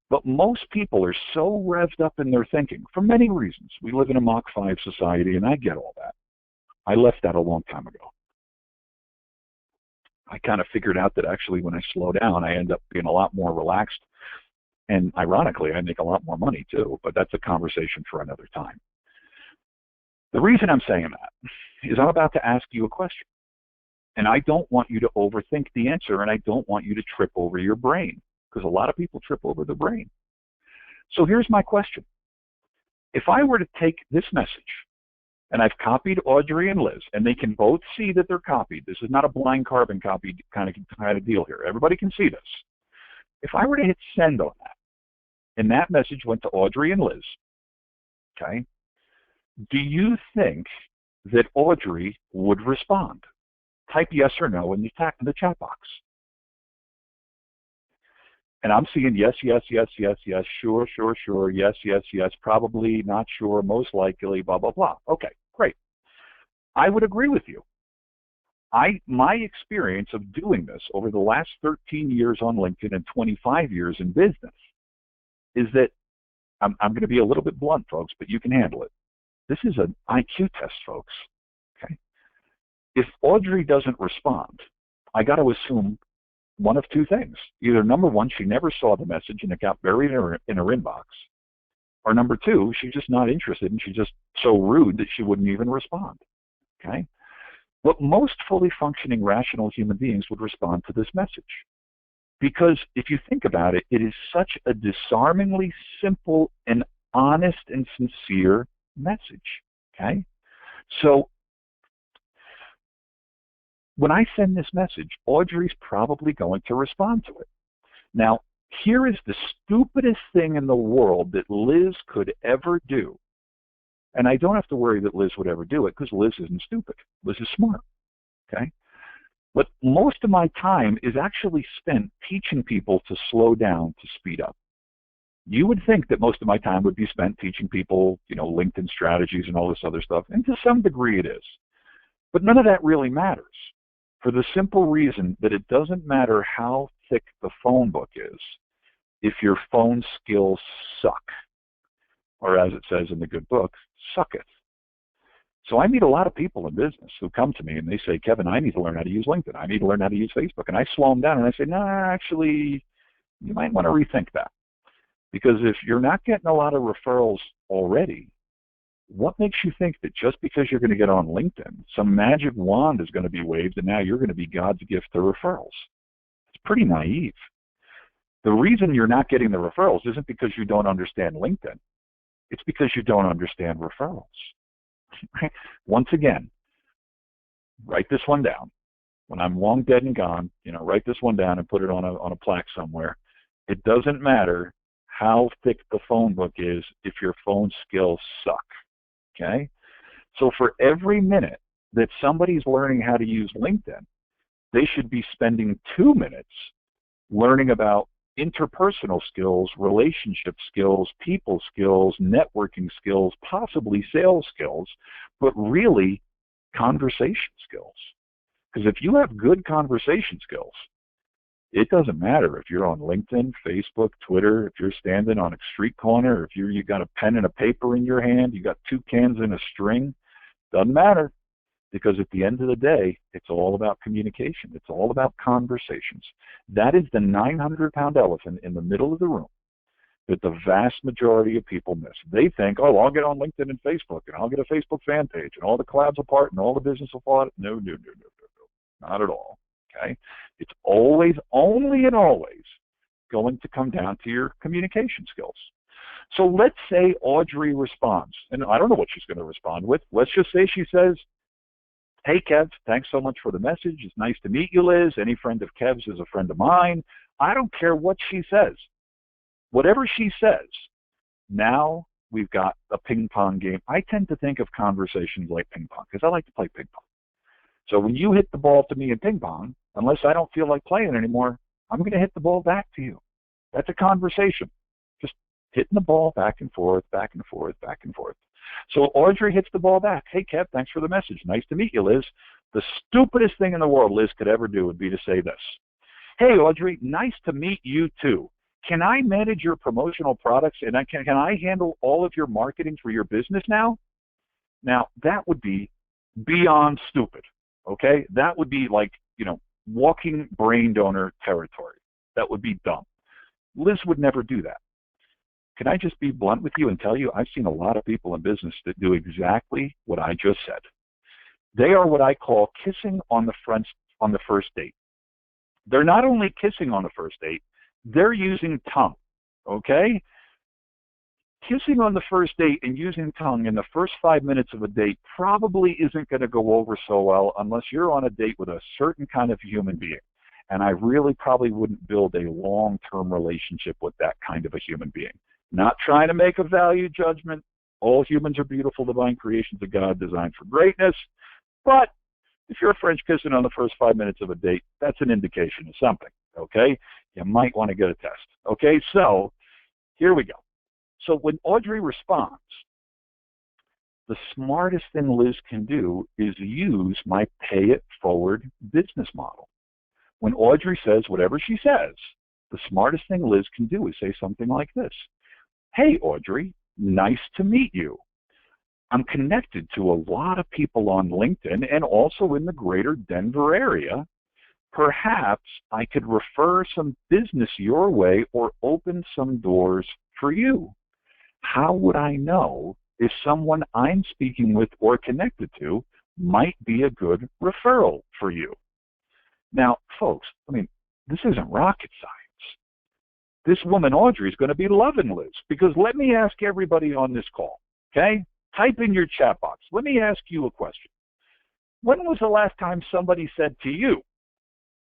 But most people are so revved up in their thinking for many reasons. We live in a Mach 5 society, and I get all that. I left that a long time ago. I kind of figured out that actually when I slow down, I end up being a lot more relaxed. And ironically, I make a lot more money too, but that's a conversation for another time. The reason I'm saying that is I'm about to ask you a question. And I don't want you to overthink the answer, and I don't want you to trip over your brain, because a lot of people trip over the brain. So here's my question. If I were to take this message, and I've copied Audrey and Liz, and they can both see that they're copied. This is not a blind carbon copy kind of deal here. Everybody can see this. If I were to hit send on that, and that message went to Audrey and Liz, okay, do you think that Audrey would respond? Type yes or no in the chat box. And I'm seeing yes, yes, yes, yes, yes, sure, sure, sure, yes, yes, yes, probably, not sure, most likely, blah, blah, blah. Okay, great. I would agree with you. My experience of doing this over the last 13 years on LinkedIn and 25 years in business is that, I'm going to be a little bit blunt, folks, but you can handle it. This is an IQ test, folks. Okay. If Audrey doesn't respond, I got to assume one of two things. Either number one, she never saw the message and it got buried in her inbox, or number two, she's just not interested and she's just so rude that she wouldn't even respond. Okay. But most fully functioning rational human beings would respond to this message. Because if you think about it, it is such a disarmingly simple and honest and sincere message, okay? So when I send this message, Audrey's probably going to respond to it. Now, here is the stupidest thing in the world that Liz could ever do. And I don't have to worry that Liz would ever do it because Liz isn't stupid. Liz is smart, okay? But most of my time is actually spent teaching people to slow down, to speed up. You would think that most of my time would be spent teaching people, LinkedIn strategies and all this other stuff, and to some degree it is. But none of that really matters for the simple reason that it doesn't matter how thick the phone book is if your phone skills suck, or as it says in the good book, sucketh. So I meet a lot of people in business who come to me and they say, Kevin, I need to learn how to use LinkedIn. I need to learn how to use Facebook. And I slow them down and I say, no, actually, you might want to rethink that. Because if you're not getting a lot of referrals already, what makes you think that just because you're going to get on LinkedIn, some magic wand is going to be waved and now you're going to be God's gift to referrals? It's pretty naive. The reason you're not getting the referrals isn't because you don't understand LinkedIn. It's because you don't understand referrals. Once again, write this one down. When I'm long dead and gone, write this one down and put it on a plaque somewhere. It doesn't matter how thick the phone book is if your phone skills suck, okay? So for every minute that somebody's learning how to use LinkedIn, they should be spending 2 minutes learning about interpersonal skills, relationship skills, people skills, networking skills, possibly sales skills, but really conversation skills. Because if you have good conversation skills, it doesn't matter if you're on LinkedIn, Facebook, Twitter, if you're standing on a street corner, if you got a pen and a paper in your hand, you got 2 cans and a string, doesn't matter. Because at the end of the day, it's all about communication. It's all about conversations. That is the 900-pound elephant in the middle of the room that the vast majority of people miss. They think, oh, I'll get on LinkedIn and Facebook, and I'll get a Facebook fan page, and all the clouds will part, and all the business will fall. No, not at all. Okay? It's always, only and always going to come down to your communication skills. So let's say Audrey responds, and I don't know what she's going to respond with. Let's just say she says, hey, Kev, thanks so much for the message. It's nice to meet you, Liz. Any friend of Kev's is a friend of mine. I don't care what she says. Whatever she says, now we've got a ping pong game. I tend to think of conversations like ping pong because I like to play ping pong. So when you hit the ball to me in ping pong, unless I don't feel like playing anymore, I'm going to hit the ball back to you. That's a conversation. Just hitting the ball back and forth, back and forth, back and forth. So Audrey hits the ball back. Hey, Kev, thanks for the message. Nice to meet you, Liz. The stupidest thing in the world Liz could ever do would be to say this. Hey, Audrey, nice to meet you too. Can I manage your promotional products and can I handle all of your marketing for your business now? Now, that would be beyond stupid, okay? That would be like, walking brain donor territory. That would be dumb. Liz would never do that. Can I just be blunt with you and tell you I've seen a lot of people in business that do exactly what I just said. They are what I call kissing on the first date. They're not only kissing on the first date, they're using tongue, okay? Kissing on the first date and using tongue in the first 5 minutes of a date probably isn't going to go over so well unless you're on a date with a certain kind of human being. And I really probably wouldn't build a long-term relationship with that kind of a human being. Not trying to make a value judgment. All humans are beautiful, divine creations of God designed for greatness. But if you're a French kissing on the first 5 minutes of a date, that's an indication of something, okay? You might want to get a test, okay? So here we go. So when Audrey responds, the smartest thing Liz can do is use my pay it forward business model. When Audrey says whatever she says, the smartest thing Liz can do is say something like this. Hey, Audrey, nice to meet you. I'm connected to a lot of people on LinkedIn and also in the greater Denver area. Perhaps I could refer some business your way or open some doors for you. How would I know if someone I'm speaking with or connected to might be a good referral for you? Now, folks, this isn't rocket science. This woman, Audrey, is going to be loving Liz because let me ask everybody on this call, okay? Type in your chat box. Let me ask you a question. When was the last time somebody said to you,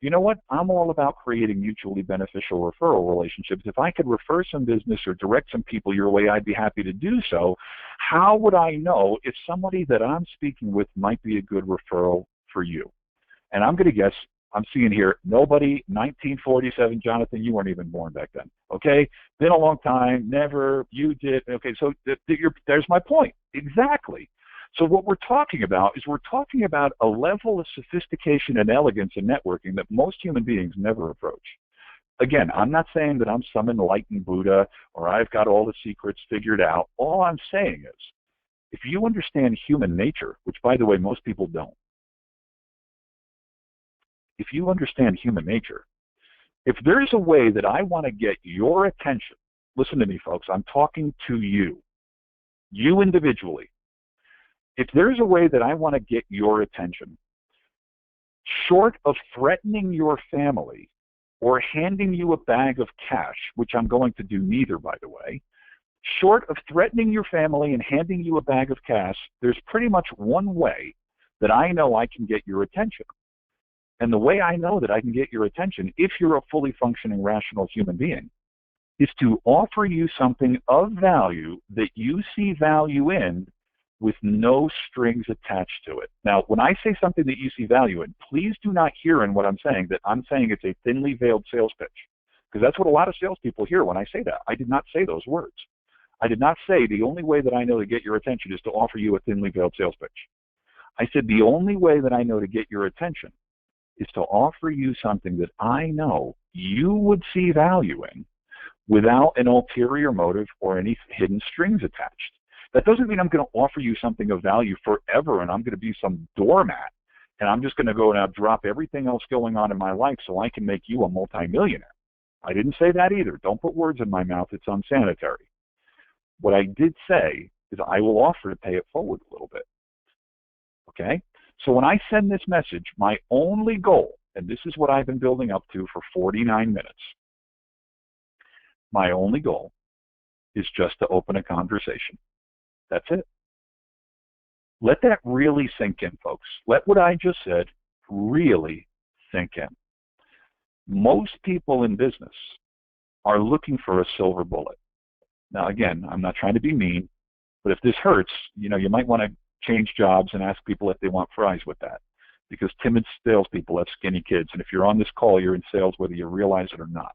you know what? I'm all about creating mutually beneficial referral relationships. If I could refer some business or direct some people your way, I'd be happy to do so. How would I know if somebody that I'm speaking with might be a good referral for you? And I'm going to guess, I'm seeing here, nobody, 1947, Jonathan, you weren't even born back then. Okay? Been a long time, never, you did. Okay, so there's my point. Exactly. So what we're talking about is we're talking about a level of sophistication and elegance in networking that most human beings never approach. Again, I'm not saying that I'm some enlightened Buddha or I've got all the secrets figured out. All I'm saying is, if you understand human nature, which by the way, most people don't, if you understand human nature, if there's a way that I want to get your attention, listen to me folks, I'm talking to you individually. If there's a way that I want to get your attention, short of threatening your family or handing you a bag of cash, which I'm going to do neither, by the way, short of threatening your family and handing you a bag of cash, there's pretty much one way that I know I can get your attention. And the way I know that I can get your attention, if you're a fully functioning, rational human being, is to offer you something of value that you see value in with no strings attached to it. Now, when I say something that you see value in, please do not hear in what I'm saying that I'm saying it's a thinly veiled sales pitch, because that's what a lot of salespeople hear when I say that. I did not say those words. I did not say the only way that I know to get your attention is to offer you a thinly veiled sales pitch. I said the only way that I know to get your attention is to offer you something that I know you would see value in without an ulterior motive or any hidden strings attached. That doesn't mean I'm going to offer you something of value forever and I'm going to be some doormat and I'm just going to go and drop everything else going on in my life so I can make you a multimillionaire. I didn't say that either. Don't put words in my mouth. It's unsanitary. What I did say is I will offer to pay it forward a little bit. Okay? So when I send this message, my only goal, and this is what I've been building up to for 49 minutes, my only goal is just to open a conversation. That's it. Let that really sink in, folks. Let what I just said really sink in. Most people in business are looking for a silver bullet. Now, again, I'm not trying to be mean, but if this hurts, you might want to change jobs and ask people if they want fries with that, because timid salespeople have skinny kids, and if you're on this call, you're in sales whether you realize it or not.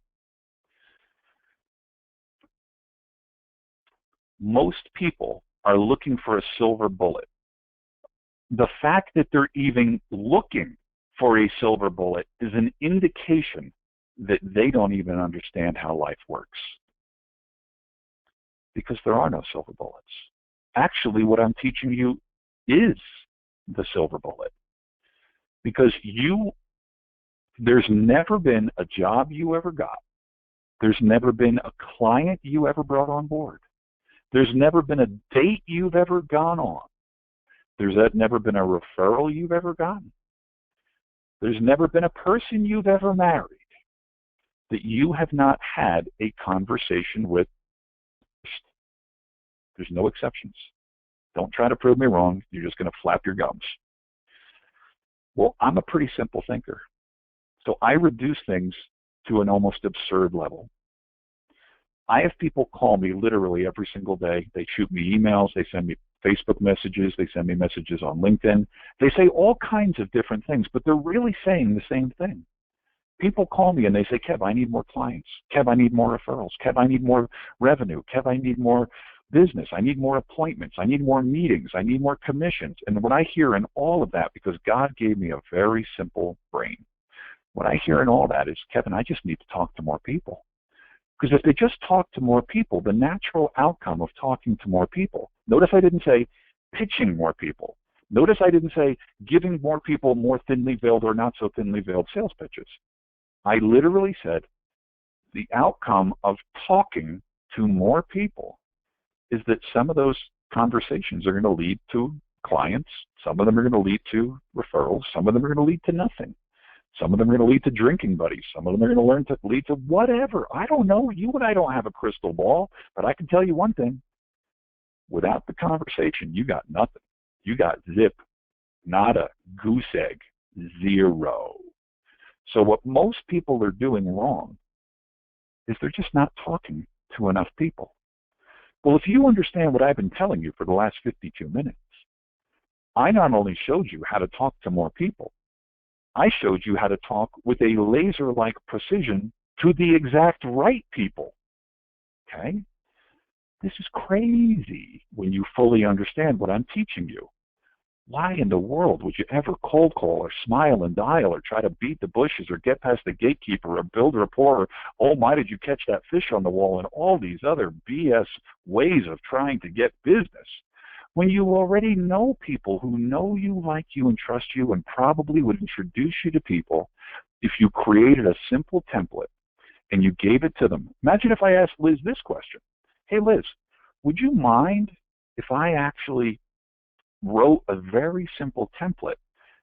Most people are looking for a silver bullet. The fact that they're even looking for a silver bullet is an indication that they don't even understand how life works, because there are no silver bullets. Actually, what I'm teaching you is the silver bullet, because there's never been a job you ever got. There's never been a client you ever brought on board. There's never been a date you've ever gone on. There's never been a referral you've ever gotten. There's never been a person you've ever married that you have not had a conversation with. There's no exceptions. Don't try to prove me wrong. You're just going to flap your gums. Well, I'm a pretty simple thinker. So I reduce things to an almost absurd level. I have people call me literally every single day. They shoot me emails. They send me Facebook messages. They send me messages on LinkedIn. They say all kinds of different things, but they're really saying the same thing. People call me and they say, Kev, I need more clients. Kev, I need more referrals. Kev, I need more revenue. Kev, I need more business. I need more appointments. I need more meetings. I need more commissions. And what I hear in all of that, because God gave me a very simple brain, what I hear in all that is, Kevin, I just need to talk to more people. Because if they just talk to more people, the natural outcome of talking to more people, notice I didn't say pitching more people. Notice I didn't say giving more people more thinly veiled or not so thinly veiled sales pitches. I literally said the outcome of talking to more people is that some of those conversations are going to lead to clients. Some of them are going to lead to referrals. Some of them are going to lead to nothing. Some of them are going to lead to drinking buddies. Some of them are going to lead to whatever. I don't know. You and I don't have a crystal ball, but I can tell you one thing. Without the conversation, you got nothing. You got zip, nada, goose egg, zero. So what most people are doing wrong is they're just not talking to enough people. Well, if you understand what I've been telling you for the last 52 minutes, I not only showed you how to talk to more people, I showed you how to talk with a laser-like precision to the exact right people. Okay? This is crazy when you fully understand what I'm teaching you. Why in the world would you ever cold call or smile and dial or try to beat the bushes or get past the gatekeeper or build rapport or, oh my, did you catch that fish on the wall, and all these other BS ways of trying to get business when you already know people who know you, like you, and trust you and probably would introduce you to people if you created a simple template and you gave it to them. Imagine if I asked Liz this question. Hey, Liz, would you mind if I actually wrote a very simple template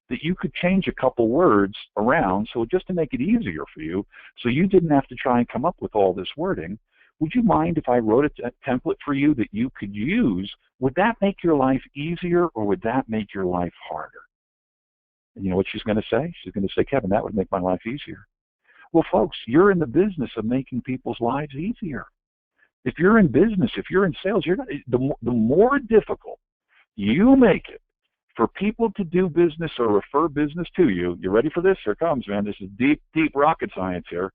that you could change a couple words around so just to make it easier for you so you didn't have to try and come up with all this wording? Would you mind if I wrote a template for you that you could use? Would that make your life easier or would that make your life harder? And you know what she's going to say? She's going to say, Kevin, that would make my life easier. Well, folks, you're in the business of making people's lives easier. If you're in business, if you're in sales, the more difficult you make it for people to do business or refer business to you. You ready for this? Here it comes, man. This is deep, deep rocket science here.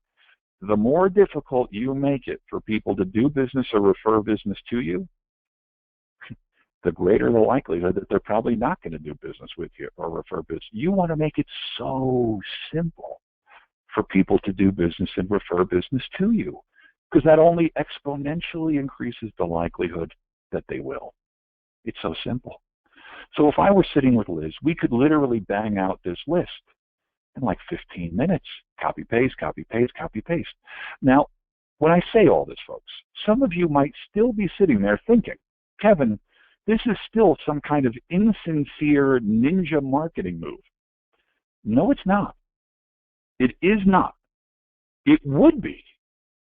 The more difficult you make it for people to do business or refer business to you, the greater the likelihood that they're probably not going to do business with you or refer business. You want to make it so simple for people to do business and refer business to you, because that only exponentially increases the likelihood that they will. It's so simple. So if I were sitting with Liz, we could literally bang out this list in like 15 minutes. Copy, paste, copy, paste, copy, paste. Now, when I say all this, folks, some of you might still be sitting there thinking, Kevin, this is still some kind of insincere ninja marketing move. No, it's not. It is not. It would be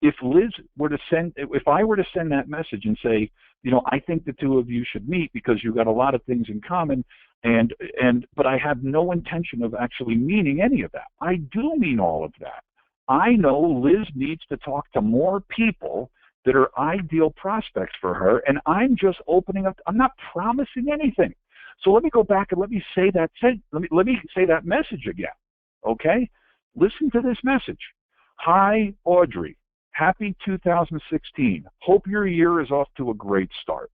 if Liz were to send, if I were to send that message and say, you know, I think the two of you should meet because you've got a lot of things in common, but I have no intention of actually meaning any of that. I do mean all of that. I know Liz needs to talk to more people that are ideal prospects for her, and I'm just opening up. I'm not promising anything. So let me go back and let me say that. Let me say that message again. Okay? Listen to this message. Hi, Audrey. Happy 2016. Hope your year is off to a great start.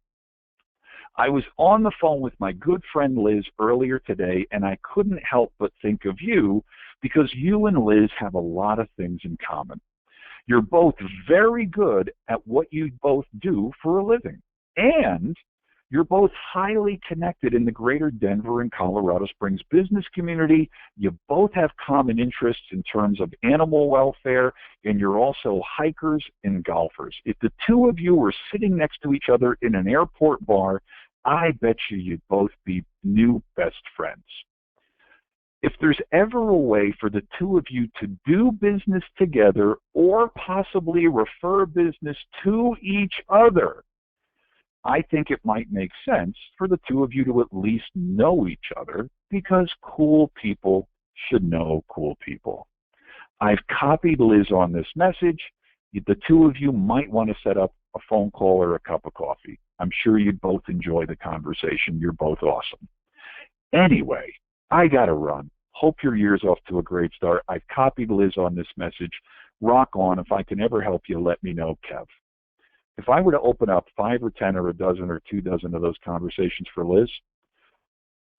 I was on the phone with my good friend Liz earlier today, and I couldn't help but think of you because you and Liz have a lot of things in common. You're both very good at what you both do for a living, and you're both highly connected in the greater Denver and Colorado Springs business community. You both have common interests in terms of animal welfare, and you're also hikers and golfers. If the two of you were sitting next to each other in an airport bar, I bet you'd both be new best friends. If there's ever a way for the two of you to do business together or possibly refer business to each other, I think it might make sense for the two of you to at least know each other, because cool people should know cool people. I've copied Liz on this message. The two of you might want to set up a phone call or a cup of coffee. I'm sure you'd both enjoy the conversation. You're both awesome. Anyway, I got to run. Hope your year's off to a great start. I've copied Liz on this message. Rock on. If I can ever help you, let me know, Kev. If I were to open up 5 or 10 or a dozen or 2 dozen of those conversations for Liz,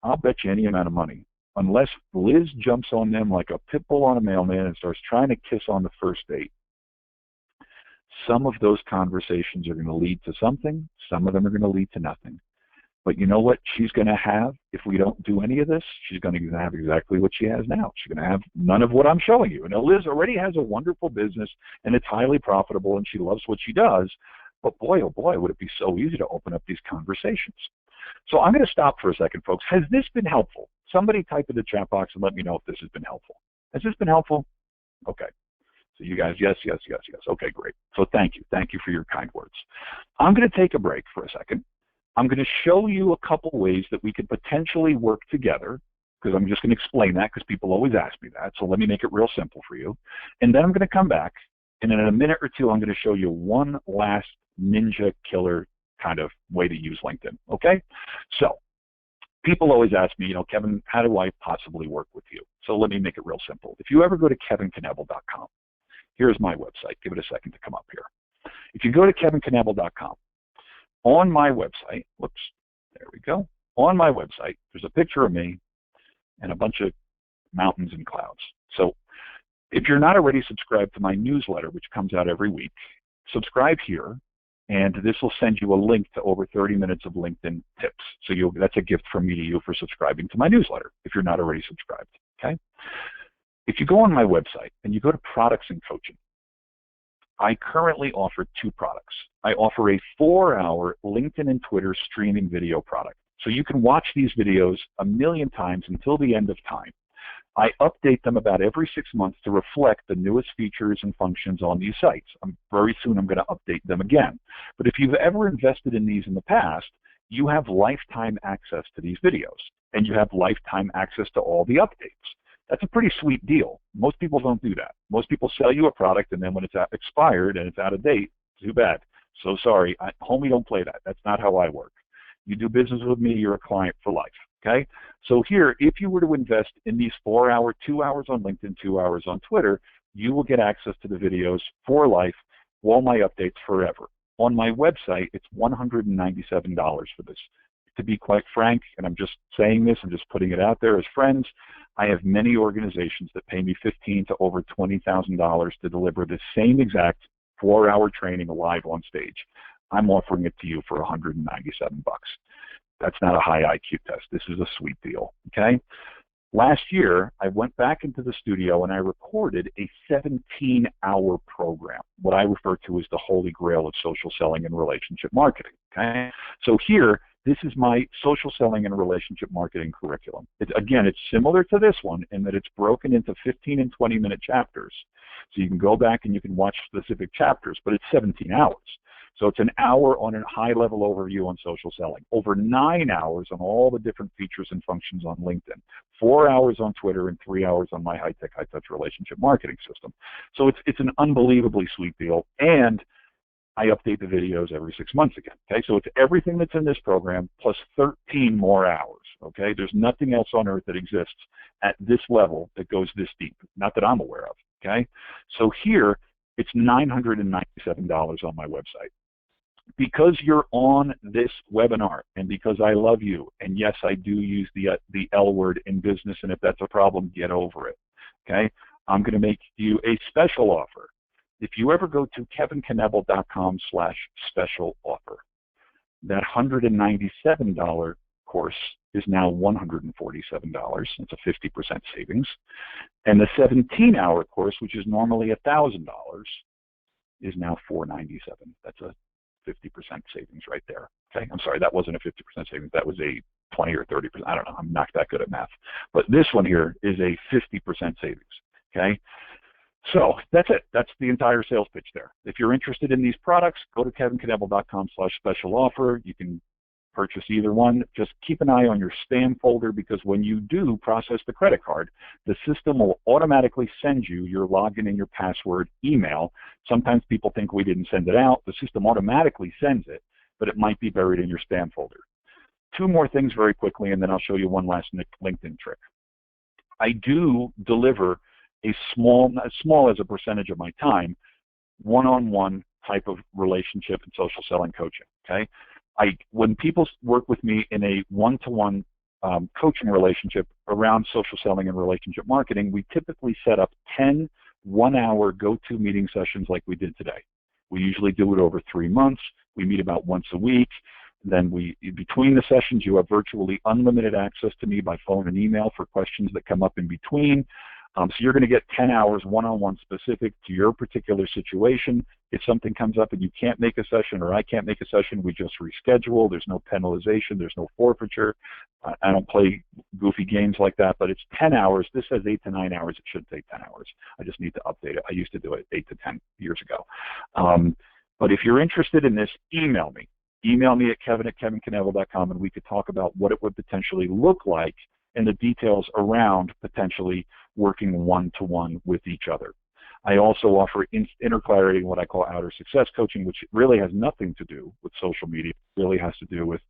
I'll bet you any amount of money, unless Liz jumps on them like a pit bull on a mailman and starts trying to kiss on the first date, some of those conversations are going to lead to something. Some of them are going to lead to nothing. But you know what she's going to have if we don't do any of this? She's going to have exactly what she has now. She's going to have none of what I'm showing you. Now, Liz already has a wonderful business, and it's highly profitable, and she loves what she does. But boy, oh boy, would it be so easy to open up these conversations. So I'm going to stop for a second, folks. Has this been helpful? Somebody type in the chat box and let me know if this has been helpful. Has this been helpful? Okay. So you guys, yes, yes, yes, yes. Okay, great. So thank you. Thank you for your kind words. I'm going to take a break for a second. I'm going to show you a couple ways that we could potentially work together, because I'm just going to explain that because people always ask me that. So let me make it real simple for you. And then I'm going to come back, and in a minute or two, I'm going to show you one last ninja killer kind of way to use LinkedIn, okay? So people always ask me, Kevin, how do I possibly work with you? So let me make it real simple. If you ever go to kevinknebl.com, here's my website. Give it a second to come up here. If you go to kevinknebl.com, on my website, whoops, there we go. On my website, there's a picture of me and a bunch of mountains and clouds. So if you're not already subscribed to my newsletter, which comes out every week, subscribe here, and this will send you a link to over 30 minutes of LinkedIn tips. So that's a gift from me to you for subscribing to my newsletter if you're not already subscribed, okay? If you go on my website and you go to products and coaching, I currently offer 2 products. I offer a 4-hour LinkedIn and Twitter streaming video product. So you can watch these videos a million times until the end of time. I update them about every 6 months to reflect the newest features and functions on these sites. Very soon I'm going to update them again. But if you've ever invested in these in the past, you have lifetime access to these videos, and you have lifetime access to all the updates. That's a pretty sweet deal. Most people don't do that. Most people sell you a product, and then when it's expired and it's out of date, too bad. So sorry, homie, don't play that. That's not how I work. You do business with me, you're a client for life. Okay, so here, if you were to invest in these 4-hour, 2 hours on LinkedIn, 2 hours on Twitter, you will get access to the videos for life, all my updates forever. On my website, it's $197 for this. To be quite frank, and I'm just saying this, I'm just putting it out there as friends, I have many organizations that pay me $15,000 to over $20,000 to deliver the same exact 4-hour training live on stage. I'm offering it to you for $197. That's not a high IQ test. This is a sweet deal, okay? Last year, I went back into the studio and I recorded a 17-hour program, what I refer to as the holy grail of social selling and relationship marketing, okay? So here, this is my social selling and relationship marketing curriculum. Again, it's similar to this one in that it's broken into 15 and 20-minute chapters. So you can go back and you can watch specific chapters, but it's 17 hours. So it's an hour on a high-level overview on social selling, over 9 hours on all the different features and functions on LinkedIn, 4 hours on Twitter, and 3 hours on my high-tech, high-touch relationship marketing system. So it's an unbelievably sweet deal, and I update the videos every 6 months again. Okay, so it's everything that's in this program plus 13 more hours. Okay, there's nothing else on earth that exists at this level that goes this deep, not that I'm aware of. Okay, so here it's $997 on my website. Because you're on this webinar, and because I love you, and yes, I do use the L word in business, and if that's a problem, get over it, okay? I'm going to make you a special offer. If you ever go to kevinknebl.com/special offer, that $197 course is now $147. It's a 50% savings. And the 17-hour course, which is normally $1,000, is now $497. That's a 50% savings right there. Okay, I'm sorry, that wasn't a 50% savings. That was a 20 or 30%. I don't know. I'm not that good at math. But this one here is a 50% savings. Okay, so that's it. That's the entire sales pitch there. If you're interested in these products, go to kevinknebl.com/special offer. You can purchase either one. Just keep an eye on your spam folder, because when you do process the credit card, the system will automatically send you your login and your password email. Sometimes people think we didn't send it out. The system automatically sends it, but it might be buried in your spam folder. 2 more things very quickly, and then I'll show you one last LinkedIn trick. I do deliver a small as a percentage of my time, one-on-one type of relationship and social selling coaching, okay? When people work with me in a one-to-one coaching relationship around social selling and relationship marketing, we typically set up 10 one-hour go-to meeting sessions like we did today. We usually do it over 3 months. We meet about once a week. Then between the sessions, you have virtually unlimited access to me by phone and email for questions that come up in between. So you're going to get 10 hours one-on-one specific to your particular situation. If something comes up and you can't make a session or I can't make a session, we just reschedule. There's no penalization. There's no forfeiture. I don't play goofy games like that, but it's 10 hours. This says 8 to 9 hours. It should take 10 hours. I just need to update it. I used to do it 8 to 10 years ago. But if you're interested in this, email me. Email me at kevin@kevinknebl.com, and we could talk about what it would potentially look like and the details around potentially working one-to-one with each other. I also offer inner clarity and what I call outer success coaching, which really has nothing to do with social media. It really has to do with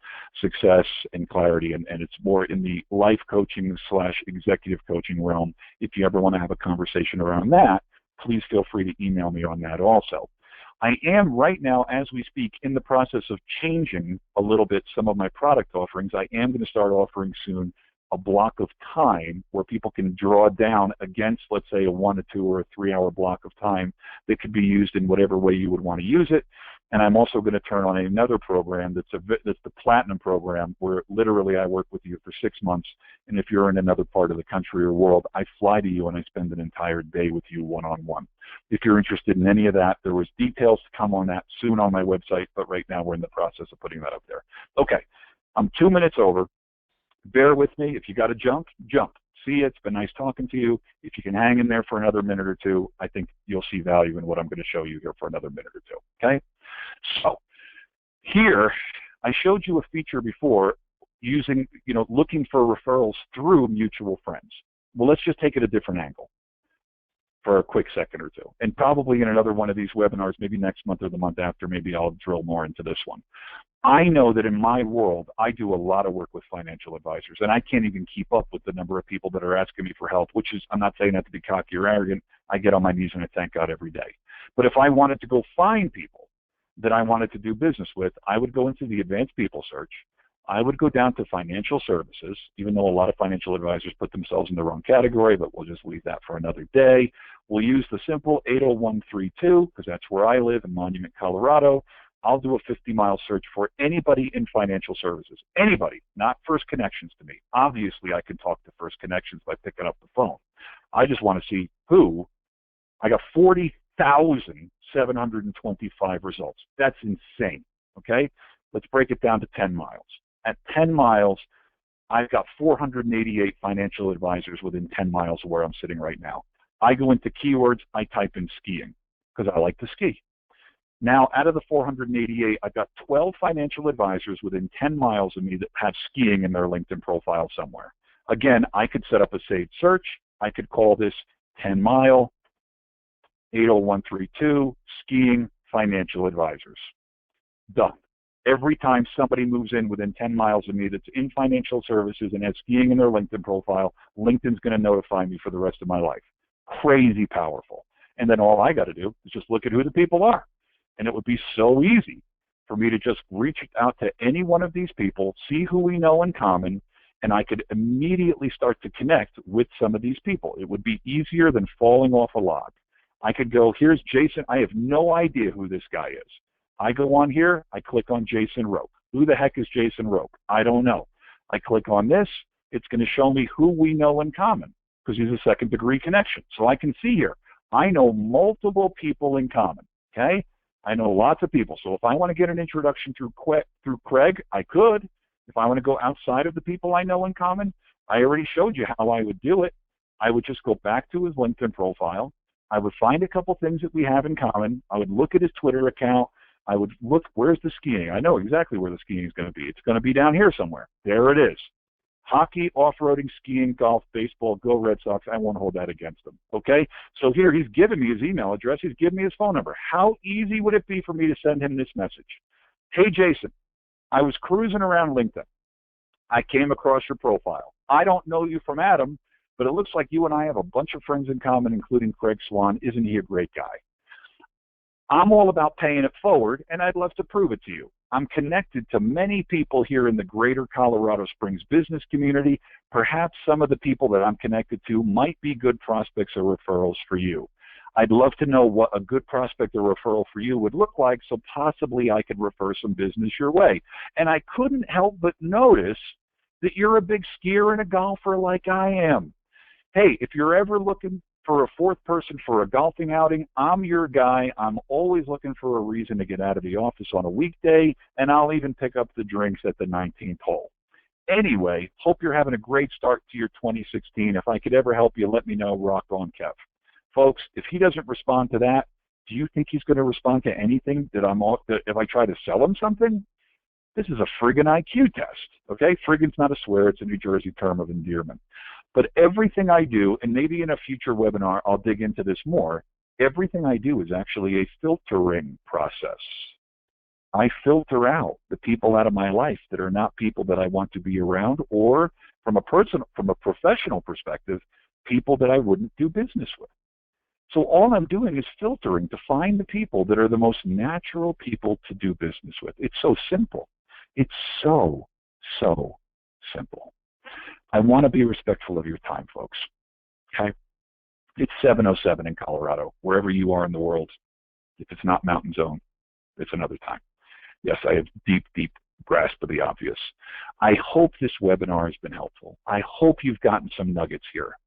success and clarity, and it's more in the life coaching / executive coaching realm. If you ever want to have a conversation around that, please feel free to email me on that also. I am right now, as we speak, in the process of changing a little bit some of my product offerings. I am going to start offering soon a block of time where people can draw down against, let's say, a 1 or 2 or a 3 hour block of time that could be used in whatever way you would want to use it. And I'm also going to turn on another program that's the Platinum program, where literally I work with you for 6 months, and if you're in another part of the country or world, I fly to you and I spend an entire day with you one-on-one. If you're interested in any of that, there was details to come on that soon on my website, but right now we're in the process of putting that up there. Okay, I'm 2 minutes over. Bear with me. If you got to jump, jump. See you. It's been nice talking to you. If you can hang in there for another minute or two, I think you'll see value in what I'm going to show you here for another minute or two. Okay? So here, I showed you a feature before using, looking for referrals through mutual friends. Well, let's just take it a different angle for a quick second or two. And probably in another one of these webinars, maybe next month or the month after, maybe I'll drill more into this one. I know that in my world, I do a lot of work with financial advisors, and I can't even keep up with the number of people that are asking me for help, which is, I'm not saying that to be cocky or arrogant. I get on my knees and I thank God every day. But if I wanted to go find people that I wanted to do business with, I would go into the advanced people search. I would go down to financial services, even though a lot of financial advisors put themselves in the wrong category, but we'll just leave that for another day. We'll use the simple 80132, because that's where I live in Monument, Colorado. I'll do a 50-mile search for anybody in financial services. Anybody, not First Connections to me. Obviously, I can talk to First Connections by picking up the phone. I just want to see who. I got 40,725 results. That's insane, okay? Let's break it down to 10 miles. At 10 miles, I've got 488 financial advisors within 10 miles of where I'm sitting right now. I go into keywords, I type in skiing, because I like to ski. Now, out of the 488, I've got 12 financial advisors within 10 miles of me that have skiing in their LinkedIn profile somewhere. Again, I could set up a saved search. I could call this 10-mile 80132 skiing financial advisors. Done. Every time somebody moves in within 10 miles of me that's in financial services and has skiing in their LinkedIn profile, LinkedIn's going to notify me for the rest of my life. Crazy powerful. And then all I got to do is just look at who the people are. And it would be so easy for me to just reach out to any one of these people, see who we know in common, and I could immediately start to connect with some of these people. It would be easier than falling off a log. I could go, here's Jason. I have no idea who this guy is. I go on here, I click on Jason Roque. Who the heck is Jason Roque? I don't know. I click on this, it's going to show me who we know in common, because he's a second-degree connection. So I can see here, I know multiple people in common, okay? I know lots of people. So if I want to get an introduction through Craig, I could. If I want to go outside of the people I know in common, I already showed you how I would do it. I would just go back to his LinkedIn profile. I would find a couple things that we have in common. I would look at his Twitter account. I would look, where's the skiing? I know exactly where the skiing is going to be. It's going to be down here somewhere. There it is. Hockey, off-roading, skiing, golf, baseball, go Red Sox. I won't hold that against him, okay? So here, he's given me his email address. He's given me his phone number. How easy would it be for me to send him this message? Hey, Jason, I was cruising around LinkedIn. I came across your profile. I don't know you from Adam, but it looks like you and I have a bunch of friends in common, including Craig Swan. Isn't he a great guy? I'm all about paying it forward, and I'd love to prove it to you. I'm connected to many people here in the greater Colorado Springs business community. Perhaps some of the people that I'm connected to might be good prospects or referrals for you. I'd love to know what a good prospect or referral for you would look like, so possibly I could refer some business your way. And I couldn't help but notice that you're a big skier and a golfer like I am. Hey, if you're ever looking for a fourth person for a golfing outing, I'm your guy. I'm always looking for a reason to get out of the office on a weekday, and I'll even pick up the drinks at the 19th hole. Anyway, hope you're having a great start to your 2016. If I could ever help you, let me know. Rock on, Kev. Folks, if he doesn't respond to that, do you think he's going to respond to anything that if I try to sell him something? This is a friggin' IQ test, okay? Friggin's not a swear, it's a New Jersey term of endearment. But everything I do, and maybe in a future webinar I'll dig into this more, everything I do is actually a filtering process. I filter out the people out of my life that are not people that I want to be around, or from a professional perspective, people that I wouldn't do business with. So all I'm doing is filtering to find the people that are the most natural people to do business with. It's so simple. It's so, so simple. I want to be respectful of your time, folks. Okay? It's 7:07 in Colorado, wherever you are in the world. If it's not Mountain Zone, it's another time. Yes, I have deep, deep grasp of the obvious. I hope this webinar has been helpful. I hope you've gotten some nuggets here.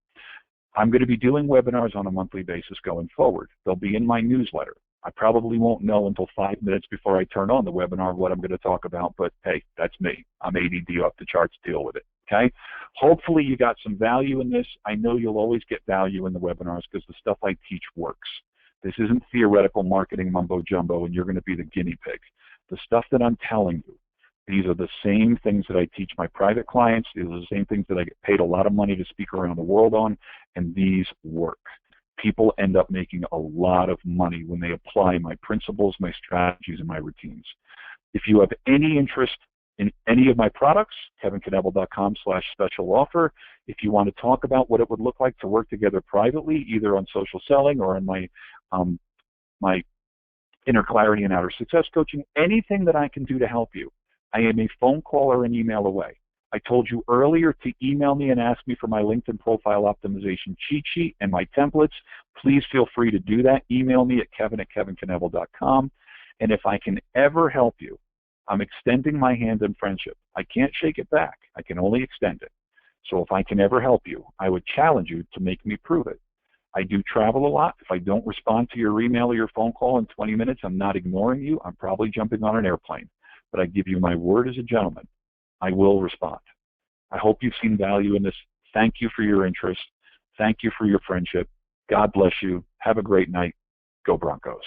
I'm going to be doing webinars on a monthly basis going forward. They'll be in my newsletter. I probably won't know until 5 minutes before I turn on the webinar what I'm going to talk about, but hey, that's me. I'm ADD off the charts, deal with it, okay? Hopefully you got some value in this. I know you'll always get value in the webinars because the stuff I teach works. This isn't theoretical marketing mumbo jumbo and you're going to be the guinea pig. The stuff that I'm telling you, these are the same things that I teach my private clients. These are the same things that I get paid a lot of money to speak around the world on, and these work. People end up making a lot of money when they apply my principles, my strategies, and my routines. If you have any interest in any of my products, kevinknebl.com/special offer. If you want to talk about what it would look like to work together privately, either on social selling or in my inner clarity and outer success coaching, anything that I can do to help you, I am a phone call or an email away. I told you earlier to email me and ask me for my LinkedIn profile optimization cheat sheet and my templates. Please feel free to do that. Email me at kevin@kevinknebl.com. And if I can ever help you, I'm extending my hand in friendship. I can't shake it back. I can only extend it. So if I can ever help you, I would challenge you to make me prove it. I do travel a lot. If I don't respond to your email or your phone call in 20 minutes, I'm not ignoring you. I'm probably jumping on an airplane. But I give you my word as a gentleman, I will respond. I hope you've seen value in this. Thank you for your interest. Thank you for your friendship. God bless you. Have a great night. Go Broncos.